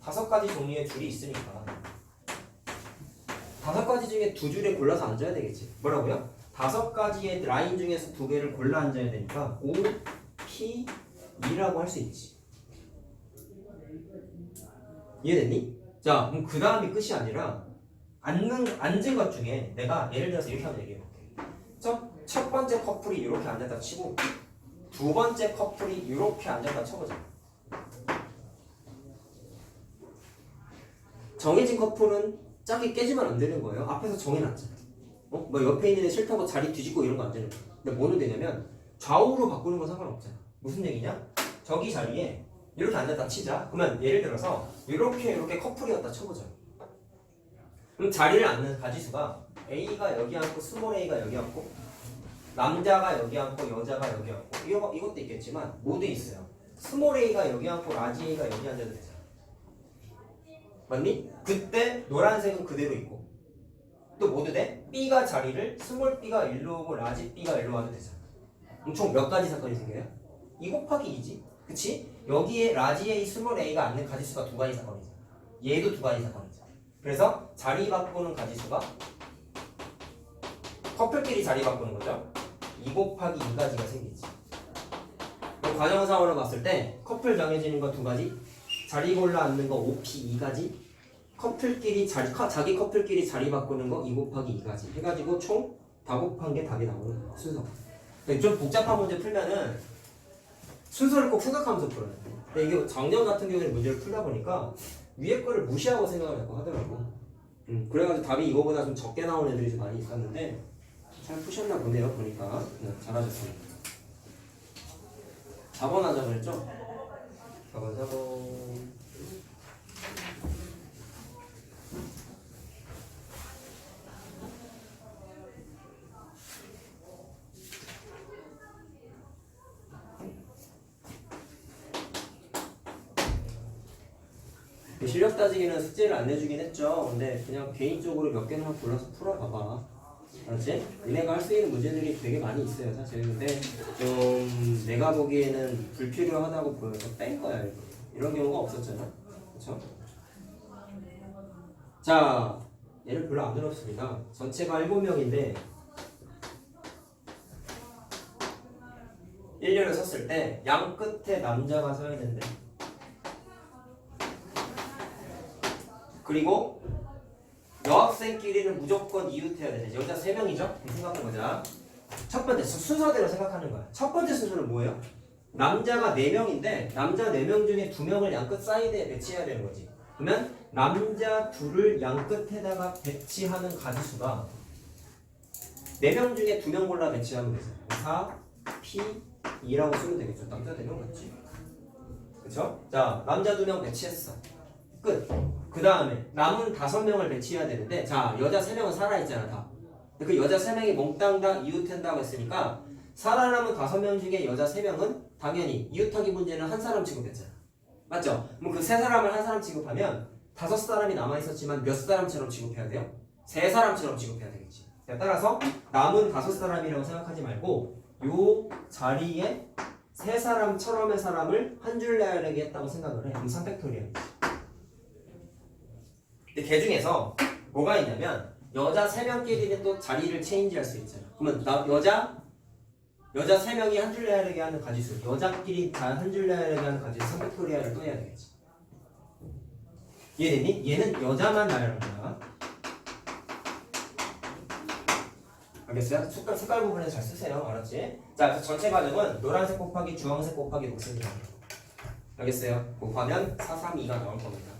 5가지 종류의 줄이 있으니까 5가지 중에 2줄에 골라서 앉아야 되겠지. 뭐라고요? 5가지의 라인 중에서 2개를 골라 앉아야 되니까 O, P, E라고 할 수 있지. 이해됐니? 자, 그럼 그 다음이 끝이 아니라 앉은 것 중에 내가 예를 들어서 이렇게 한번 얘기해볼게. 첫 번째 커플이 이렇게 앉았다 치고 두 번째 커플이 이렇게 앉았다 쳐보자. 정해진 커플은 짝이 깨지면 안 되는 거예요. 앞에서 정해놨잖아. 뭐 옆에 있는 애 싫다고 자리 뒤집고 이런 거 안 되는 거야. 근데 뭐는 되냐면 좌우로 바꾸는 건 상관없잖아. 무슨 얘기냐? 저기 자리에 이렇게 앉았다 치자. 그러면 예를 들어서 이렇게 커플이었다 쳐보자. 그럼 자리를 앉는 가지수가 A가 여기 앉고 스몰 A가 여기 앉고 남자가 여기 앉고 여자가 여기 앉고 이것도 있겠지만 모두 있어요. 스몰 A가 여기 앉고 라지 A가 여기 앉아도 되잖아. 맞니? 그때 노란색은 그대로 있고 또 모두 돼? B가 자리를 스몰 B가 일로 오고 라지 B가 일로 와도 되잖아. 그럼 총 몇 가지 사건이 생겨요? 2 곱하기 2지. 그치? 여기에 라지 A, 스몰 A가 앉는 가지수가 2가지 사건이잖아. 얘도 2가지 사건이잖아. 그래서 자리 바꾸는 가지수가 커플끼리 자리 바꾸는 거죠. 2 곱하기 2가지가 생기지. 그럼 과정상으로 봤을 때 커플 정해지는 거 2가지, 자리 골라 앉는 거 5P 2가지, 커플끼리 자기 커플끼리 자리 바꾸는 거 2 곱하기 2가지 해가지고 총 다 곱한 게 답이 나오는 거야. 순서. 좀 복잡한 문제 풀면은 순서를 꼭 생각하면서 풀어야 돼. 근데 이게 작년 같은 경우에는 문제를 풀다 보니까 위에 거를 무시하고 생각을 자꾸 하더라고. 그래가지고 답이 이거보다 좀 적게 나오는 애들이 좀 많이 있었는데 잘 푸셨나 보네요. 보니까. 잘하셨습니다. 4번 하자 그랬죠? 4번. 실력 따지기는 숙제를 안 내주긴 했죠. 근데 그냥 개인적으로 몇 개는 골라서 풀어봐봐. 알았지? 니네가 할 수 있는 문제들이 되게 많이 있어요 사실. 근데 좀 내가 보기에는 불필요하다고 보여서 뺀 거야 이거. 이런 경우가 없었잖아. 그쵸? 자, 얘를 별로 안 어렵습니다. 전체가 7명인데 1렬을 섰을 때 양 끝에 남자가 서야 된대. 그리고 여학생끼리는 무조건 이웃해야 되네. 여자 3명이죠? 생각해보자. 첫 번째 순서대로 생각하는 거야. 첫 번째 순서는 뭐예요? 남자가 4명인데 남자 4명 중에 2명을 양끝 사이드에 배치해야 되는 거지. 그러면 남자 둘을 양끝에다가 배치하는 가지수가 4명 중에 2명 골라 배치하면 되죠. 4, P, 2라고 쓰면 되겠죠. 남자 4명 맞지? 그쵸? 자, 남자 2명 배치했어. 끝. 그 다음에 남은 5명을 배치해야 되는데, 자, 여자 3명은 살아있잖아 다. 그 여자 3명이 몽땅 다 이웃한다고 했으니까 살아남은 5명 중에 여자 3명은 당연히 이웃하기 문제는 한 사람 취급했잖아. 맞죠? 그럼 그 3사람을 한 사람 취급하면 5사람이 남아있었지만 몇 사람처럼 취급해야 돼요? 3사람처럼 취급해야 되겠지. 따라서 남은 5사람이라고 생각하지 말고 요 자리에 3사람처럼의 사람을 한 줄 내야되게 했다고 생각을 해. 그럼 3팩토리얼이지. 근데 걔 중에서 뭐가 있냐면 여자 3명끼리는 또 자리를 체인지할 수 있잖아. 그러면 여자 3명이 한 줄 내야 되게 하는 가지수, 여자끼리 다 한 줄 내야 되게 하는 가지수 3팩토리얼을 또 해야 되겠지. 이해되니? 얘는 여자만 나열한 거야. 알겠어요? 색깔 부분에서 잘 쓰세요. 알았지? 자, 그 전체 과정은 노란색 곱하기 주황색 곱하기 녹색이라고. 알겠어요? 곱하면 432가 나올 겁니다.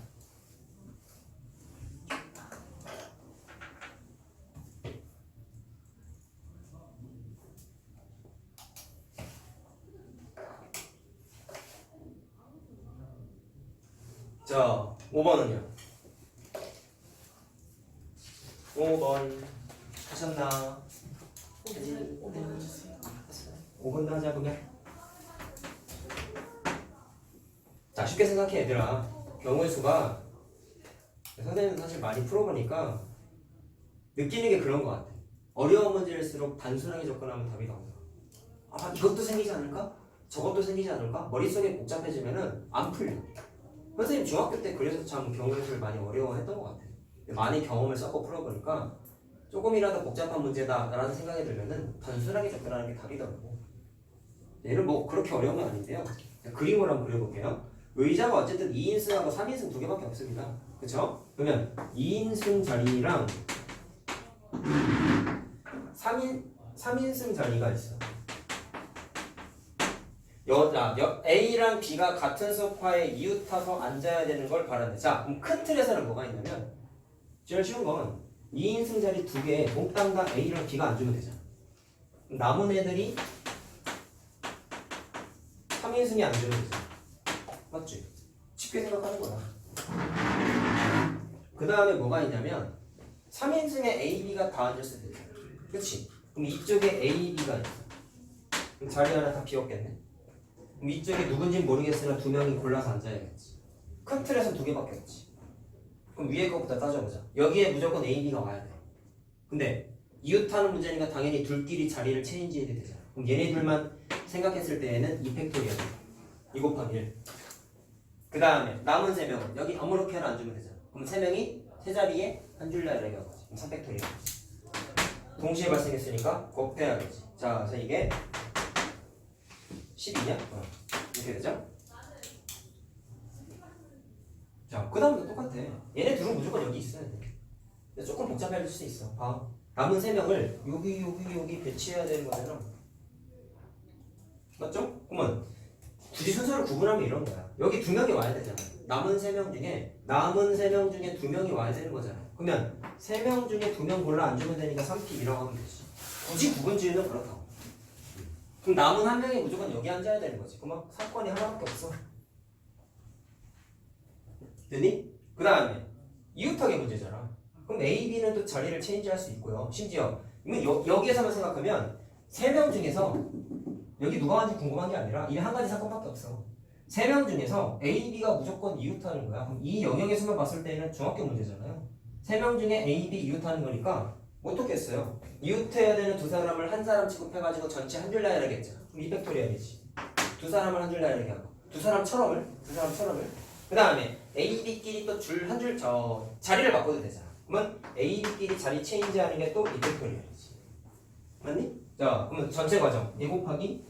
자, 5번은요? 5번 하셨나? 5번도 하자 그러면. 자, 쉽게 생각해 얘들아. 경우의 수가 선생님은 사실 많이 풀어보니까 느끼는 게 그런 것 같아. 어려운 문제일수록 단순하게 접근하면 답이 나온다. 아, 이것도 생기지 않을까? 저것도 생기지 않을까? 머릿속에 복잡해지면은 안 풀려. 선생님 중학교 때 그래서 참 경우의 수를 많이 어려워했던 것 같아요. 많이 경험을 섞어 풀어보니까 조금이라도 복잡한 문제다라는 생각이 들면은 단순하게 접근하는 게 답이더라고. 얘는 뭐 그렇게 어려운 건 아닌데요. 그림을 한번 그려볼게요. 의자가 어쨌든 2인승하고 3인승 2개밖에 없습니다. 그쵸? 그러면 2인승 자리랑 3인승 자리가 있어. A랑 B가 같은 소파에 이웃타서 앉아야 되는 걸 바란다. 자, 그럼 큰 틀에서는 뭐가 있냐면 제일 쉬운 건 2인승 자리 2개에 몽땅 다 A랑 B가 앉으면 되잖아. 남은 애들이 3인승이 앉으면 되잖아. 맞지? 쉽게 생각하는 거야. 그 다음에 뭐가 있냐면 3인승에 A, B가 다 앉았을 때 그치? 그럼 이쪽에 A, B가 있어. 그럼 자리 하나 다 비웠겠네. 그럼 이쪽에 누군지 모르겠으나 2명이 골라서 앉아야겠지. 큰 틀에서 2개밖에 없지. 그럼 위에 거부터 따져보자. 여기에 무조건 A, B가 와야 돼. 근데 이웃하는 문제니까 당연히 둘끼리 자리를 체인지해야 되잖아. 그럼 얘네 둘만 생각했을 때에는 2팩토리얼 2 곱하기 1. 그 다음에 남은 3명은 여기 아무렇게나 앉으면 되잖아. 그럼 3명이 세 자리에 한 줄로 이렇게 한 거지. 그럼 3팩토리얼. 동시에 발생했으니까 곱해야겠지. 자, 그래서 이게 12냐? 이렇게 되죠? 자, 그 다음도 똑같아. 얘네 둘은 무조건 여기 있어야 돼. 근데 조금 복잡해질 수 있어. 봐. 남은 3명을 여기 배치해야 되는 거잖아. 맞죠? 그러면 굳이 순서를 구분하면 이런 거야. 여기 2명이 와야 되잖아. 남은 3명 중에 2명이 와야 되는 거잖아. 그러면 3명 중에 2명 골라 앉으면 되니까 3P 1라고 하면 되지. 굳이 구분 지으면 그렇다고. 그럼 남은 1명이 무조건 여기 앉아야 되는 거지. 그럼 사건이 하나밖에 없어. 되니? 그 다음에 이웃하기 문제잖아. 그럼 A, B는 또 자리를 체인지할 수 있고요. 심지어 여기에서만 생각하면 3명 중에서 여기 누가 왔는지 궁금한 게 아니라 이 한 가지 사건밖에 없어. 세 명 중에서 A, B가 무조건 이웃하는 거야. 그럼 이 영역에서만 봤을 때는 중학교 문제잖아요. 세 명 중에 A, B 이웃하는 거니까 어떻게 했어요? 이웃해야 되는 두 사람을 한 사람 취급해가지고 전체 한 줄 나열하게 했잖아. 그럼 2팩토리얼이지. 두 사람을 한 줄 나열하게 하고 두 사람처럼을 그 다음에 A, B끼리 또 한 줄 자리를 바꿔도 되잖아. 그러면 A, B끼리 자리 체인지하는 게 또 2팩토리얼이지. 맞니? 자, 그러면 전체 과정 2 곱하기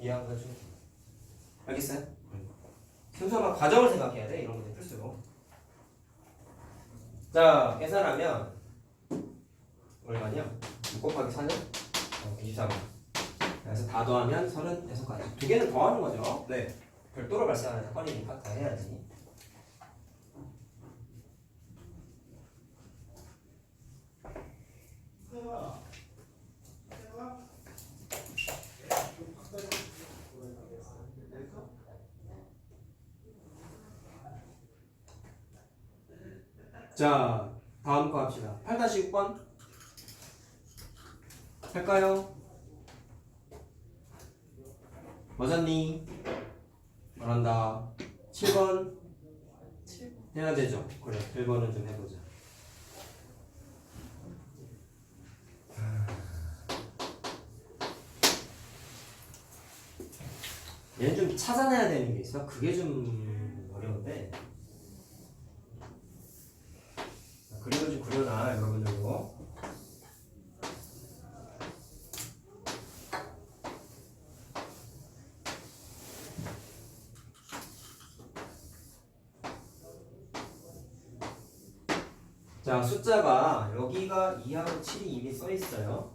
2 하가지고 알겠어요? 순수한 과정을 생각해야 돼. 이런 문제 풀수록. 자, 계산하면 얼마냐? 6 곱하기 4는 24번. 그래서 다 더하면 36가지. 두 개는 더하는 거죠. 네. 별도로 발생하는 사건이니까 다 해야지. 자, 다음 거 합시다. 8-6번 할까요? 맞았니? 잘한다. 7번 해야 되죠? 그래, 1번은 좀 해보자. 얘는 좀 찾아내야 되는 게 있어. 그게 좀 어려운데. 그림을 좀 그려놔, 여러분들도. 자, 숫자가 여기가 2하고 7이 이미 써 있어요.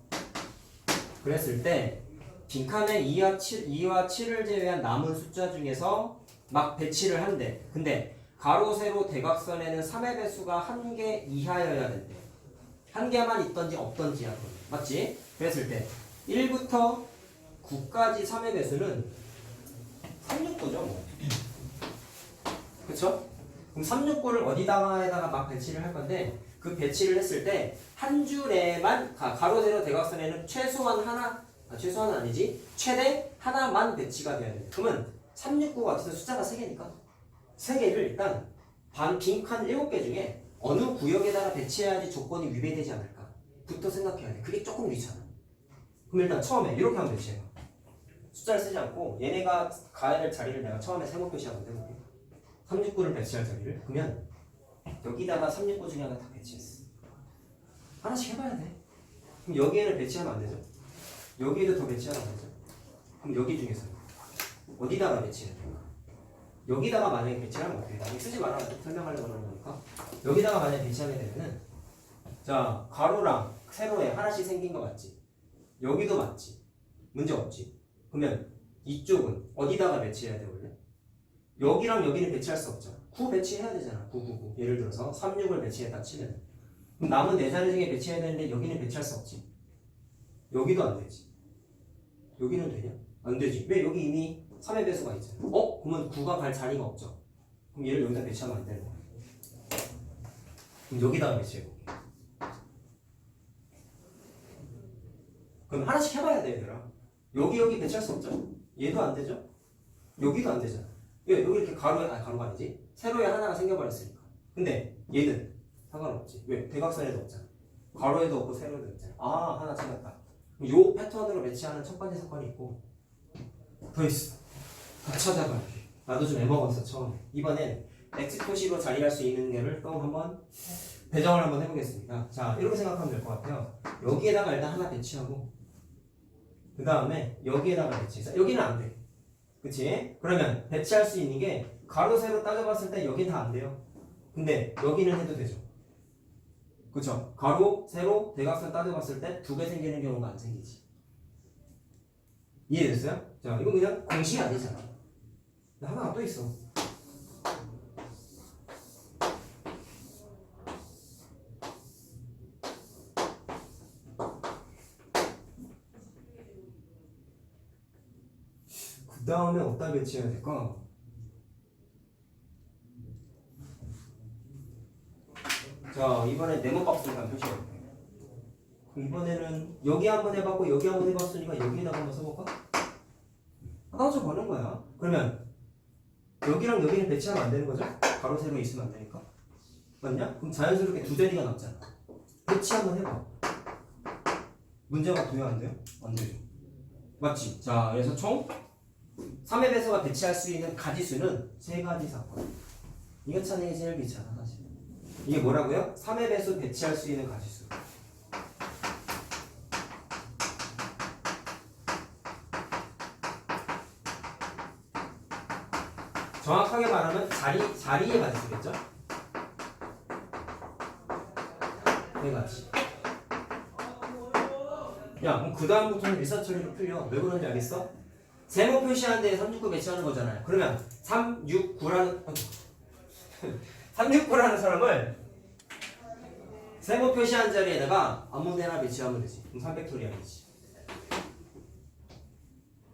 그랬을 때 빈칸에 2와 7을 제외한 남은 숫자 중에서 막 배치를 한대. 근데 가로, 세로, 대각선에는 3의 배수가 1개 이하여야 된대. 1개만 있던지 없던지 하고. 맞지? 그랬을 때 1부터 9까지 3의 배수는 369죠. 뭐. 그쵸? 그럼 369를 어디다가 막 배치를 할 건데 그 배치를 했을 때 한 줄에만 가로, 세로, 대각선에는 최소한은 아니지. 최대 하나만 배치가 돼야 돼. 그러면 369 같은 숫자가 3개니까 3개를 일단 빈칸 7개 중에 어느 구역에다가 배치해야지 조건이 위배되지 않을까 부터 생각해야 돼. 그게 조금 귀찮아. 그럼 일단 처음에 이렇게 한번 배치해봐. 숫자를 쓰지 않고 얘네가 가야 될 자리를 내가 처음에 세모 표시하고 해볼게. 369를 배치할 자리를. 그러면 여기다가 369 중에 하나 다 배치했어. 하나씩 해봐야 돼. 그럼 여기에는 배치하면 안 되죠? 여기에도 더 배치하면 안 되죠? 그럼 여기 중에서 어디다가 배치해야 돼? 여기다가 만약에 배치하면 어떻게 돼? 나중에 쓰지 말아. 설명하려고 하는 거니까. 여기다가 만약에 배치하게 되면은 자, 가로랑 세로에 하나씩 생긴 거 맞지? 여기도 맞지? 문제 없지? 그러면 이쪽은 어디다가 배치해야 돼 원래? 여기랑 여기는 배치할 수 없죠. 9 배치해야 되잖아. 9. 예를 들어서 36을 배치했다 치면 그럼 남은 4자리 중에 배치해야 되는데 여기는 배치할 수 없지. 여기도 안 되지. 여기는 되냐? 안 되지. 왜? 여기 이미 3의 배수가 있잖아. 그러면 9가 갈 자리가 없죠. 그럼 얘를 여기다 배치하면 안 되는 거야. 그럼 여기다가 배치해볼게. 그럼 하나씩 해봐야 돼 얘들아. 여기 배치할 수 없죠? 얘도 안 되죠? 여기도 안 되잖아. 왜? 여기 이렇게 가로가 아니지? 세로에 하나가 생겨버렸으니까. 근데 얘는 상관없지. 왜? 대각선에도 없잖아. 가로에도 없고 세로에도 없잖아. 하나 찾았다. 요 패턴으로 배치하는 첫 번째 사건이 있고 더 있어. 다 찾아봐. 나도 좀 애먹었어 처음에. 이번엔 X표시로 자리할 수 있는 게를 또 한번 배정을 한번 해보겠습니다. 자, 이렇게 생각하면 될 것 같아요. 여기에다가 일단 하나 배치하고 그 다음에 여기에다가 배치해서 여기는 안 돼. 그치? 그러면 배치할 수 있는 게 가로, 세로 따져봤을 때 여긴 다 안 돼요. 근데 여기는 해도 되죠. 그쵸? 가로, 세로, 대각선 따져봤을 때 2개 생기는 경우가 안 생기지. 이해됐어요? 자, 이건 그냥 공식이 아니잖아. 하나가 또 있어. 그 다음에 어디다 배치해야 될까? 자, 이번에 네모 박스를 한번 표시해볼게요. 이번에는 여기 한번 해봤고 여기 한번 해봤으니까 여기에다가 한번 써볼까? 하나 좀 버는 거야. 그러면 여기랑 여기는 배치하면 안 되는 거죠? 가로 세로 있으면 안 되니까. 맞냐? 그럼 자연스럽게 두 자리가 남잖아. 배치 한번 해봐. 문제가 돼요 안 돼요? 안 되죠. 맞지? 자, 그래서 총 3의 배수가 배치할 수 있는 가지수는 세 가지 사건. 이거 찾는 게 제일 귀찮아 사실. 이게 뭐라고요? 3의 배수 배치할 수 있는 가지수. 정확하게 말하면 자리의 가지수겠죠? 네 가지. 야, 그럼 그 다음부터는 일사천리로 풀려. 왜 그런지 알겠어? 세모 표시하는 데에 369 배치하는 거잖아요. 그러면 369라는 369라는 사람을 세모 표시한 자리에다가 아무데나 배치하면 되지. 그럼 300톨이 아니지.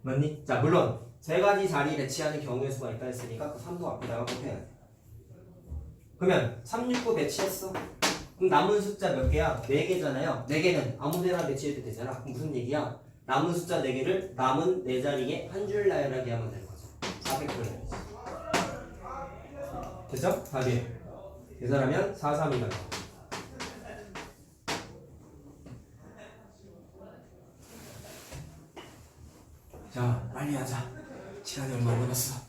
맞니? 자, 물론 세 가지 자리 배치하는 경우의 수가 있다 했으니까 그 3도 앞에다가 꼭 해야 돼. 그러면 369 배치했어. 그럼 남은 숫자 몇 개야? 4개잖아요. 4개는 아무데나 배치해도 되잖아. 그럼 무슨 얘기야? 남은 숫자 4개를 남은 4자리에 한 줄 나열하게 하면 되는 거죠. 400톨. 됐죠? 답이. 계산하면 432가 나와. 자, 빨리 하자. 시간이 얼마 안 남았어.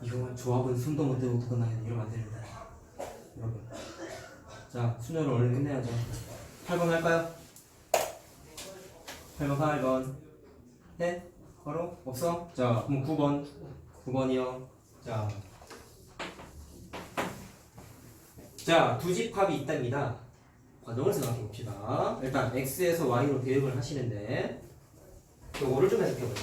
이거 조합은 손도 못 대고 끝나야 돼. 이러면 안 됩니다. 여러분. 자, 순서를 얼른 끝내야죠. 8번 할까요? 8번. 해? 바로? 없어? 자, 그럼 9번. 9번이요. 자, 두 집합이 있답니다. 과정을 생각해 봅시다. 일단 x에서 y로 대응을 하시는데 요거를 좀 해석해 보자.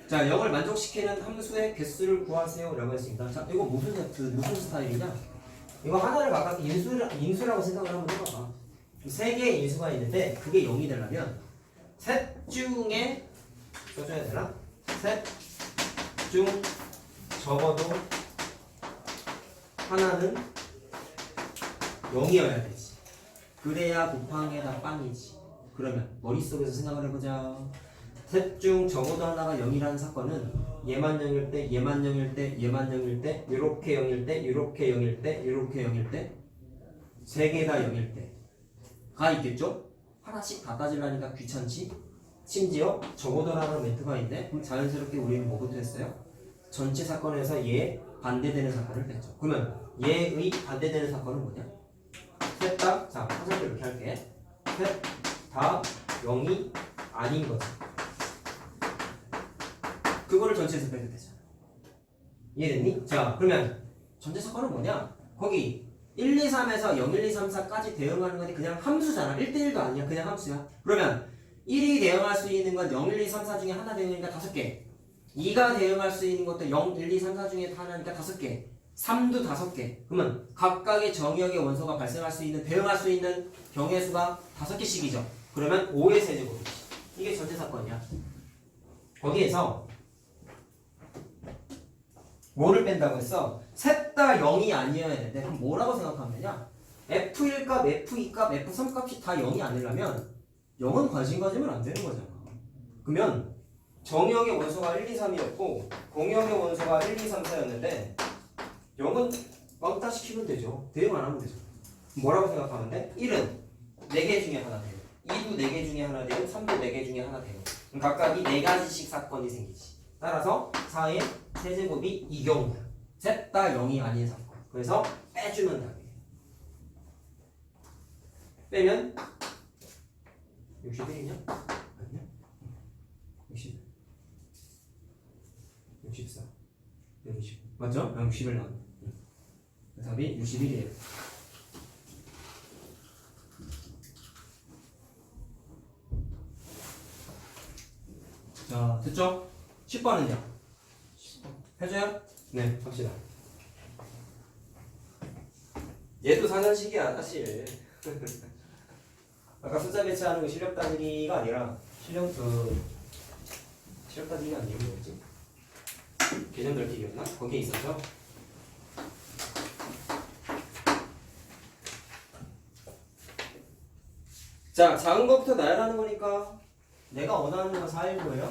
자, 0을 만족시키는 함수의 개수를 구하세요 라고 했습니다. 자, 이거 무슨 스타일이냐? 이거 하나를 각각 인수라고 생각을 한번 해봐봐. 세 개의 인수가 있는데 그게 0이 되려면 셋 중에 써줘야 되나? 셋 중 적어도 하나는 0이어야 되지. 그래야 곱항에다 빵이지. 그러면 머릿속에서 생각을 해보자. 셋 중 적어도 하나가 0이라는 사건은 얘만 0일 때, 얘만 0일 때, 얘만 0일 때, 요렇게 0일 때, 요렇게 0일 때, 요렇게 0일 때, 세 개 다 0일 때가 있겠죠? 하나씩 다 따지려니까 귀찮지? 심지어 적어도라는 멘트가 있는데 그럼 자연스럽게 우리는 뭐부터 했어요? 전체 사건에서 얘 반대되는 사건을 뺐죠. 그러면 얘의 반대되는 사건은 뭐냐? 셋 다, 자, 화살표 이렇게 할게. 셋 다 0이 아닌 거지. 그거를 전체에서 빼도 되잖아. 이해됐니? 자, 그러면 전체 사건은 뭐냐? 거기 1, 2, 3에서 0, 1, 2, 3, 4까지 대응하는 건데 그냥 함수잖아. 1대1도 아니야. 그냥 함수야. 그러면 1이 대응할 수 있는 건 0, 1, 2, 3, 4 중에 하나 대응이니까 5개. 2가 대응할 수 있는 것도 0, 1, 2, 3, 4 중에 하나니까 5개. 3도 5개. 그러면 각각의 정의역의 원소가 발생할 수 있는, 대응할 수 있는 경우의 수가 5개씩이죠. 그러면 5의 세제곱이지. 이게 전체 사건이야. 거기에서 뭐를 뺀다고 했어? 셋 다 0이 아니어야 되는데 그럼 뭐라고 생각하면 되냐? F1 값, F2 값, F3 값이 다 0이 아니려면 0은 관심 가지면 안 되는 거잖아. 그러면 정의역의 원소가 1, 2, 3이었고 공역의 원소가 1, 2, 3, 4였는데 0은 왕따 시키면 되죠. 대응 안 하면 되죠. 뭐라고 생각하면 돼? 1은 4개 중에 하나 돼요. 2도 4개 중에 하나 돼요. 3도 4개 중에 하나 돼요. 그럼 각각이 4가지씩 사건이 생기지. 따라서 4의 세제곱이 이 경우야. 셋 다 0이 아닌 사건. 그래서 빼주면 답이에요. 빼면 61이냐? 아니야? 60 64 120 맞죠? 60을 나왔네. 답이 61이에요. 자, 됐죠? 10번은요? 해줘요? 네, 갑시다. 얘도 사전식이야, 사실. 아까 숫자 배치하는 거 실력 따지기가 아니라 실력 따지기가 아니고 뭐였지? 개념 넓히기였나? 거기에 있었죠? 자, 작은 것부터 나열하는 거니까 내가 원하는 건 419예요.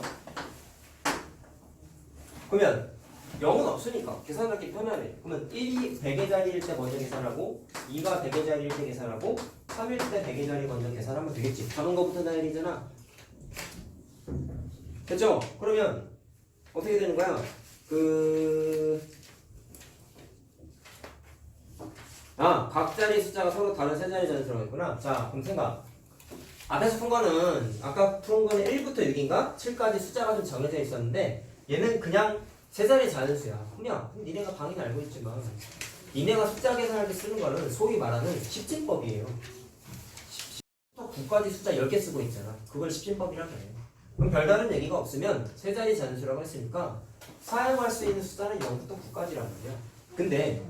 그러면 0은 없으니까 계산하기 편하네. 그러면 1이 100의 자리일 때 먼저 계산하고 2가 100의 자리일 때 계산하고 3일 때 100의 자리 먼저 계산하면 되겠지. 작은 것부터 나열이잖아. 됐죠? 그러면 어떻게 되는 거야? 각 자리 숫자가 서로 다른 세 자리 전에 들어가 있구나. 자, 그럼 생각. 앞에서 푼 거는, 아까 푼 거는 1부터 6인가? 7까지 숫자가 좀 정해져 있었는데, 얘는 그냥 세 자리 자연수야. 그냥, 니네가 당연히 알고 있지만, 니네가 숫자 계산할 때 쓰는 거는 소위 말하는 십진법이에요. 10부터 9까지 숫자 10개 쓰고 있잖아. 그걸 십진법이라고 해. 그럼 별다른 얘기가 없으면 세 자리 자연수라고 했으니까, 사용할 수 있는 숫자는 0부터 9까지란 말이야. 근데,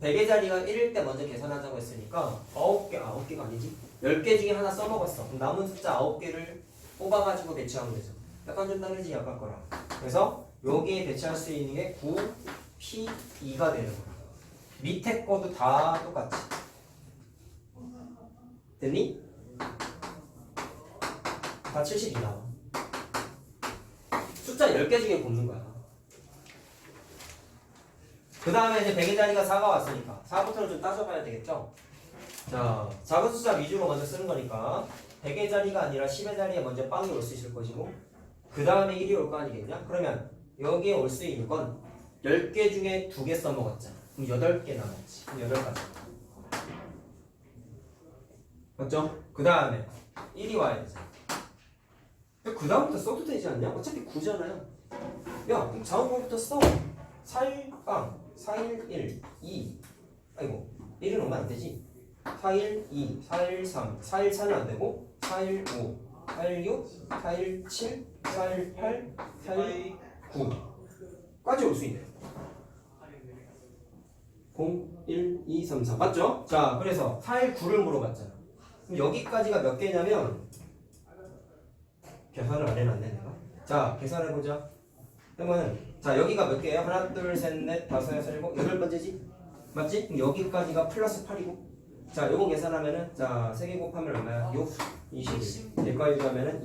100의 자리가 1일 때 먼저 계산하자고 했으니까 9개가 아니지 10개 중에 하나 써먹었어. 그럼 남은 숫자 9개를 뽑아가지고 배치하면 되죠. 약간 좀 다르지 약간 거랑. 그래서 여기에 배치할 수 있는 게 9, P, 2가 되는 거야. 밑에 거도 다 똑같지. 됐니? 다 72 나와. 숫자 10개 중에 뽑는 거야. 그 다음에 이제 100의 자리가 4가 왔으니까 4부터는 좀 따져봐야 되겠죠? 자, 작은 숫자 위주로 먼저 쓰는 거니까 100의 자리가 아니라 10의 자리에 먼저 빵이 올 수 있을 것이고 그 다음에 1이 올 거 아니겠냐? 그러면 여기에 올 수 있는 건 10개 중에 2개 써먹었잖아. 그럼 8개 남았지. 그럼 8가지. 맞죠? 그 다음에 1이 와야 되잖아. 그 다음부터 써도 되지 않냐? 어차피 9잖아요. 야, 그럼 작은 거부터 써. 4일빵 411, 2 아이고 1은 오면 안 되지. 412, 413, 414는 안 되고 415, 416, 417, 418, 419까지 올 수 있네. 0, 1, 2, 3, 4 맞죠? 자, 그래서 419를 물어봤잖아. 그럼 여기까지가 몇 개냐면 계산을 안 해놨네 내가. 자, 계산해보자. 그러면 자, 여기가 몇 개예요? 하나, 둘, 셋, 넷, 다섯, 여섯, 일곱, 8번째지? 맞지? 그럼 여기까지가 플러스 8이고 자, 요거 계산하면은 자, 3개 곱하면 얼마야? 6, 21 여기까지 하면은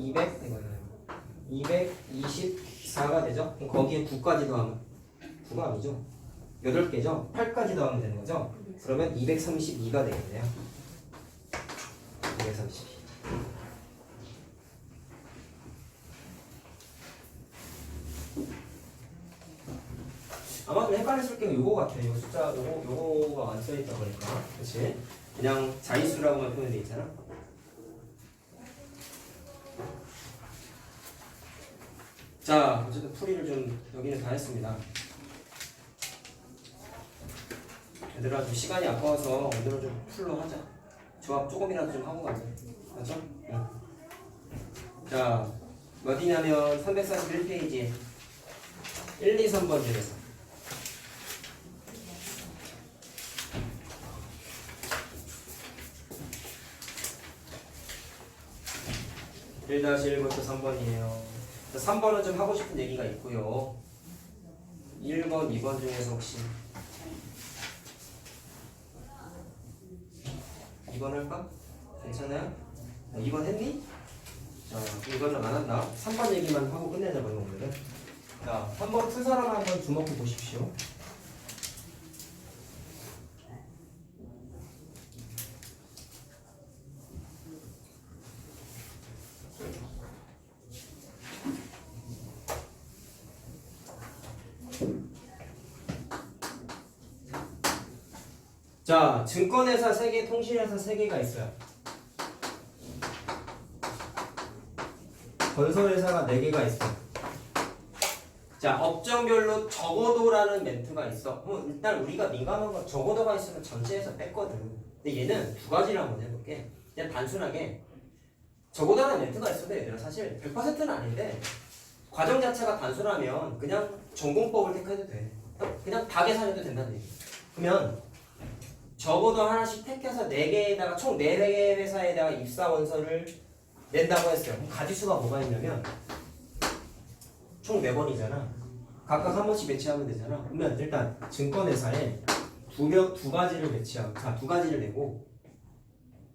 224가 되죠? 그럼 거기에 9까지 더하면 9가 아니죠? 8개죠? 8까지 더하면 되는 거죠? 그러면 232가 되겠네요. 232 아마 좀 헷갈렸을 게 요거 같아. 요 숫자 요거가 안 써있다 보니까 그치? 그냥 자릿수라고만 표현돼 있잖아. 자, 어쨌든 풀이를 좀 여기는 다 했습니다. 얘들아 좀 시간이 아까워서 오늘은 좀 풀로 하자. 조합 조금이라도 좀 하고 가자. 맞죠? 응. 자, 어디냐면 341페이지에 1, 2, 3번 중에서 1-1부터 3번이에요. 3번은 좀 하고 싶은 얘기가 있고요. 1번, 2번 중에서 혹시 2번 할까? 괜찮아요? 2번 했니? 자, 이거는 안 한다. 3번 얘기만 하고 끝내자고요, 오늘은. 자, 3번 푼 사람 한번 주목해 보십시오. 자, 증권회사 3개, 통신회사 3개가 있어요. 건설회사가 4개가 있어요. 자, 업종별로 적어도라는 멘트가 있어. 일단 우리가 민감한 건 적어도가 있으면 전체에서 뺐거든. 근데 얘는 두 가지를 한번 해볼게. 그냥 단순하게 적어도라는 멘트가 있어도 얘들아 사실 100%는 아닌데 과정 자체가 단순하면 그냥 전공법을 택해도 돼. 그냥 다 계산해도 된다는 얘기. 그러면 적어도 하나씩 택해서 4개에다가 총 4개 회사에다가 입사 원서를 낸다고 했어요. 그럼 가지수가 뭐가 있냐면 총 4번이잖아. 각각 한 번씩 배치하면 되잖아. 그러면 일단 증권회사에 두 가지를 배치하고 자, 2가지를 내고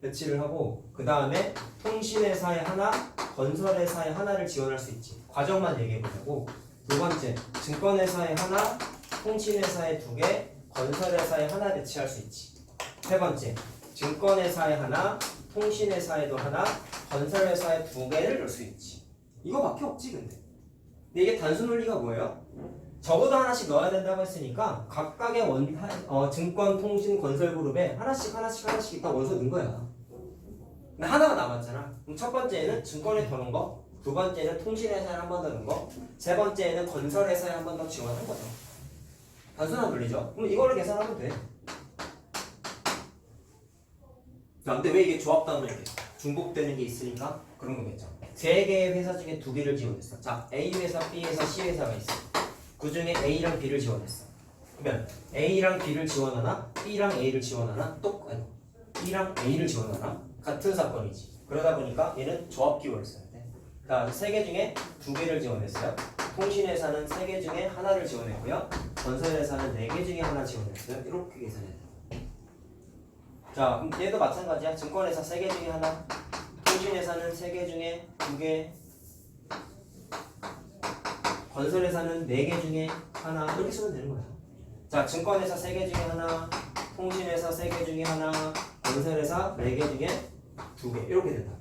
배치를 하고 그 다음에 통신회사에 하나, 건설회사에 하나를 지원할 수 있지. 과정만 얘기해보자고. 두 번째, 증권회사에 하나, 통신회사에 두 개, 건설회사에 하나 배치할 수 있지. 세 번째, 증권회사에 하나, 통신회사에도 하나, 건설회사에 두 개를 넣을 수 있지. 이거밖에 없지 근데. 근데 이게 단순 논리가 뭐예요? 적어도 하나씩 넣어야 된다고 했으니까 각각의 증권, 통신, 건설 그룹에 하나씩 일단 원소 넣은 거야. 근데 하나가 남았잖아. 그럼 첫 번째는 증권에 더 넣은 거, 두 번째는 통신회사에 한 번 더 넣은 거, 세 번째는 건설회사에 한 번 더 지원한 거죠. 단순한 논리죠. 그럼 이거를 계산하면 돼. 자, 근데 왜 이게 조합단을 이렇게 중복되는 게 있으니까 그런 거겠죠. 세 개의 회사 중에 두 개를 지원했어. 자, A 회사, B 회사, C 회사가 있어. 그 중에 A랑 B를 지원했어. 그러면 A랑 B를 지원하나, B랑 A를 지원하나, B랑 A를 지원하나 같은 사건이지. 그러다 보니까 얘는 조합 기호를 써야 돼. 자, 세 개 중에 두 개를 지원했어요. 통신회사는 세 개 중에 하나를 지원했고요. 건설회사는 네 개 중에 하나 지원했어요. 이렇게 계산해야 돼. 자, 그럼 얘도 마찬가지야. 증권회사 세 개 중에 하나, 통신회사는 세 개 중에 두 개, 건설회사는 네 개 중에 하나 이렇게 쓰면 되는 거야. 자, 증권회사 세 개 중에 하나, 통신회사 세 개 중에 하나, 건설회사 네 개 중에 두 개 이렇게 된다.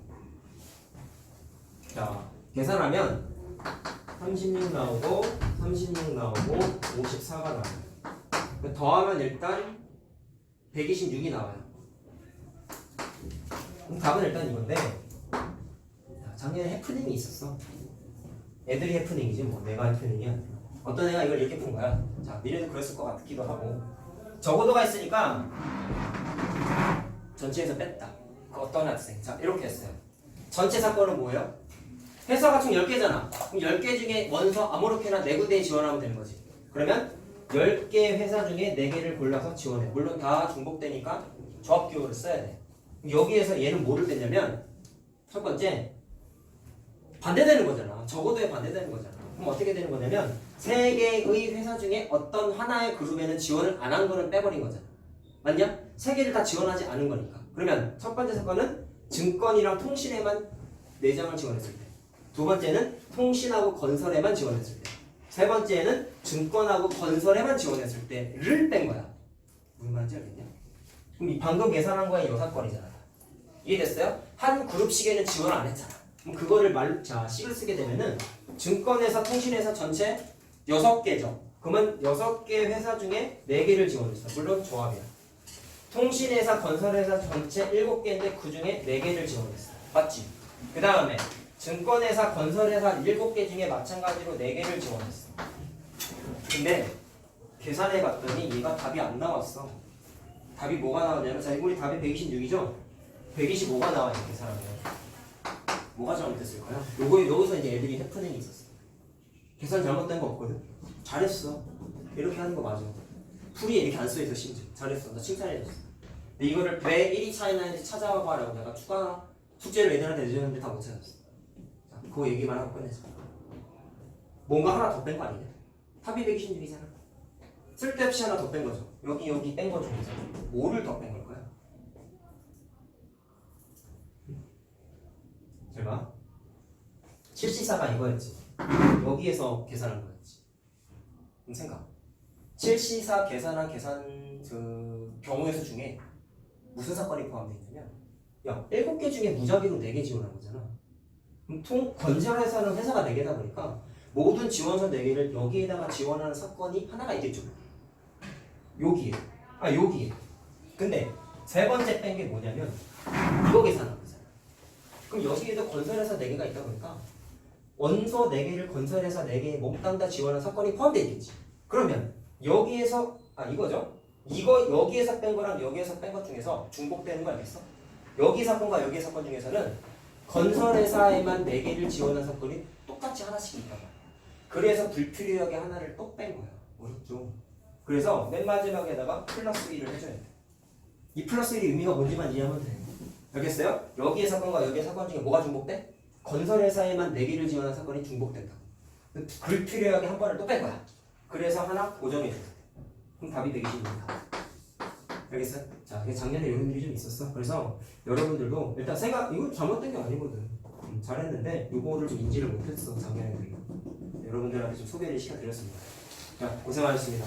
자, 계산하면 36 나오고 36 나오고 54가 나와요. 더하면 일단 126이 나와요. 그럼 답은 일단 이건데 작년에 해프닝이 있었어. 애들이 해프닝이지 뭐 내가 해프닝이 아니라 어떤 애가 이걸 이렇게 푼 거야. 자, 니네도 그랬을 것 같기도 하고 적어도가 있으니까 전체에서 뺐다. 그 어떤 학생 자 이렇게 했어요. 전체 사건은 뭐예요? 회사가 총 10개잖아. 그럼 10개 중에 원서 아무렇게나 4군데에 지원하면 되는 거지. 그러면 10개 회사 중에 4개를 골라서 지원해. 물론 다 중복되니까 조합기호를 써야 돼. 여기에서 얘는 뭐를 뺐냐면 첫 번째 반대되는 거잖아. 적어도에 반대되는 거잖아. 그럼 어떻게 되는 거냐면 3개의 회사 중에 어떤 하나의 그룹에는 지원을 안 한 거는 빼버린 거잖아. 맞냐? 3개를 다 지원하지 않은 거니까. 그러면 첫 번째 사건은 증권이랑 통신에만 4장을 지원했을 때, 두 번째는 통신하고 건설에만 지원했을 때, 세 번째는 증권하고 건설에만 지원했을 때를 뺀 거야. 무슨 말인지 알겠냐? 그럼 이 방금 계산한 거에 이 사건이잖아. 이해됐어요? 한 그룹씩에는 지원 안 했잖아. 그럼 그거를 식을 쓰게 되면은 증권회사, 통신회사 전체 6개죠. 그러면 6개 회사 중에 4개를 지원했어. 물론 조합이야. 통신회사, 건설회사 전체 7개인데 그 중에 4개를 지원했어. 맞지? 그 다음에 증권회사, 건설회사 7개 중에 마찬가지로 4개를 지원했어. 근데 계산해봤더니 얘가 답이 안 나왔어. 답이 뭐가 나왔냐면 자, 우리 답이 126이죠? 125가 나와 이렇게 계산하면 뭐가 잘못됐을까요? 여기서 이제 애들이 해프닝이 있었어. 계산 잘못된 거 없거든? 잘했어. 이렇게 하는 거 맞아. 풀이에 이렇게 안 써있어 심지어. 잘했어. 나 칭찬해줬어. 근데 이거를 왜 1이 차이 나는지 찾아봐라고 내가 추가 숙제를 애들한테 내줬는데 다 못 찾았어. 자, 그거 얘기만 하고 끝내자. 뭔가 하나 더 뺀 거 아니냐? 답이 126이잖아. 쓸데없이 하나 더 뺀 거죠. 여기 뺀 거 중에서 5를 더 뺀 걸 거야. 잘 봐. 7C4가 이거였지. 여기에서 계산한 거였지. 그럼 생각. 7C4 계산한 경우의 수 중에 무슨 사건이 포함되어 있냐면 야, 7개 중에 무작위로 4개 지원한 거잖아. 그럼 건설회사는 회사가 4개다 보니까 모든 지원서 4개를 여기에다가 지원하는 사건이 하나가 있겠죠. 여기에. 근데 세 번째 뺀 게 뭐냐면 이거 계산한 거잖아. 그럼 여기에도 건설회사 4개가 있다 보니까 원소 4개를 건설회사 4개에 몽땅 다 지원한 사건이 포함되어 있겠지. 그러면 여기에서 이거죠. 여기에서 뺀 거랑 여기에서 뺀 것 중에서 중복되는 거 알겠어? 여기 사건과 여기 사건 중에서는 건설회사에만 4개를 지원한 사건이 똑같이 하나씩 있단 말이야. 그래서 불필요하게 하나를 또 뺀 거야. 어렵죠? 그래서 맨 마지막에다가 플러스 1을 해줘야 돼. 이 플러스 1이 의미가 뭔지만 이해하면 돼. 알겠어요? 여기의 사건과 여기의 사건 중에 뭐가 중복돼? 건설회사에만 4개를 지원한 사건이 중복된다. 불필요하게 한 번을 또 뺀 거야. 그래서 하나 고정해줘야 돼. 그럼 답이 120입니다. 알겠어요? 자, 이게 작년에 이런 일이 좀 있었어. 그래서 여러분들도 일단 이거 잘못된 게 아니거든. 잘했는데 요거를 좀 인지를 못했어 작년에 우리가. 여러분들한테 좀 소개를 시켜드렸습니다. 자, 고생하셨습니다.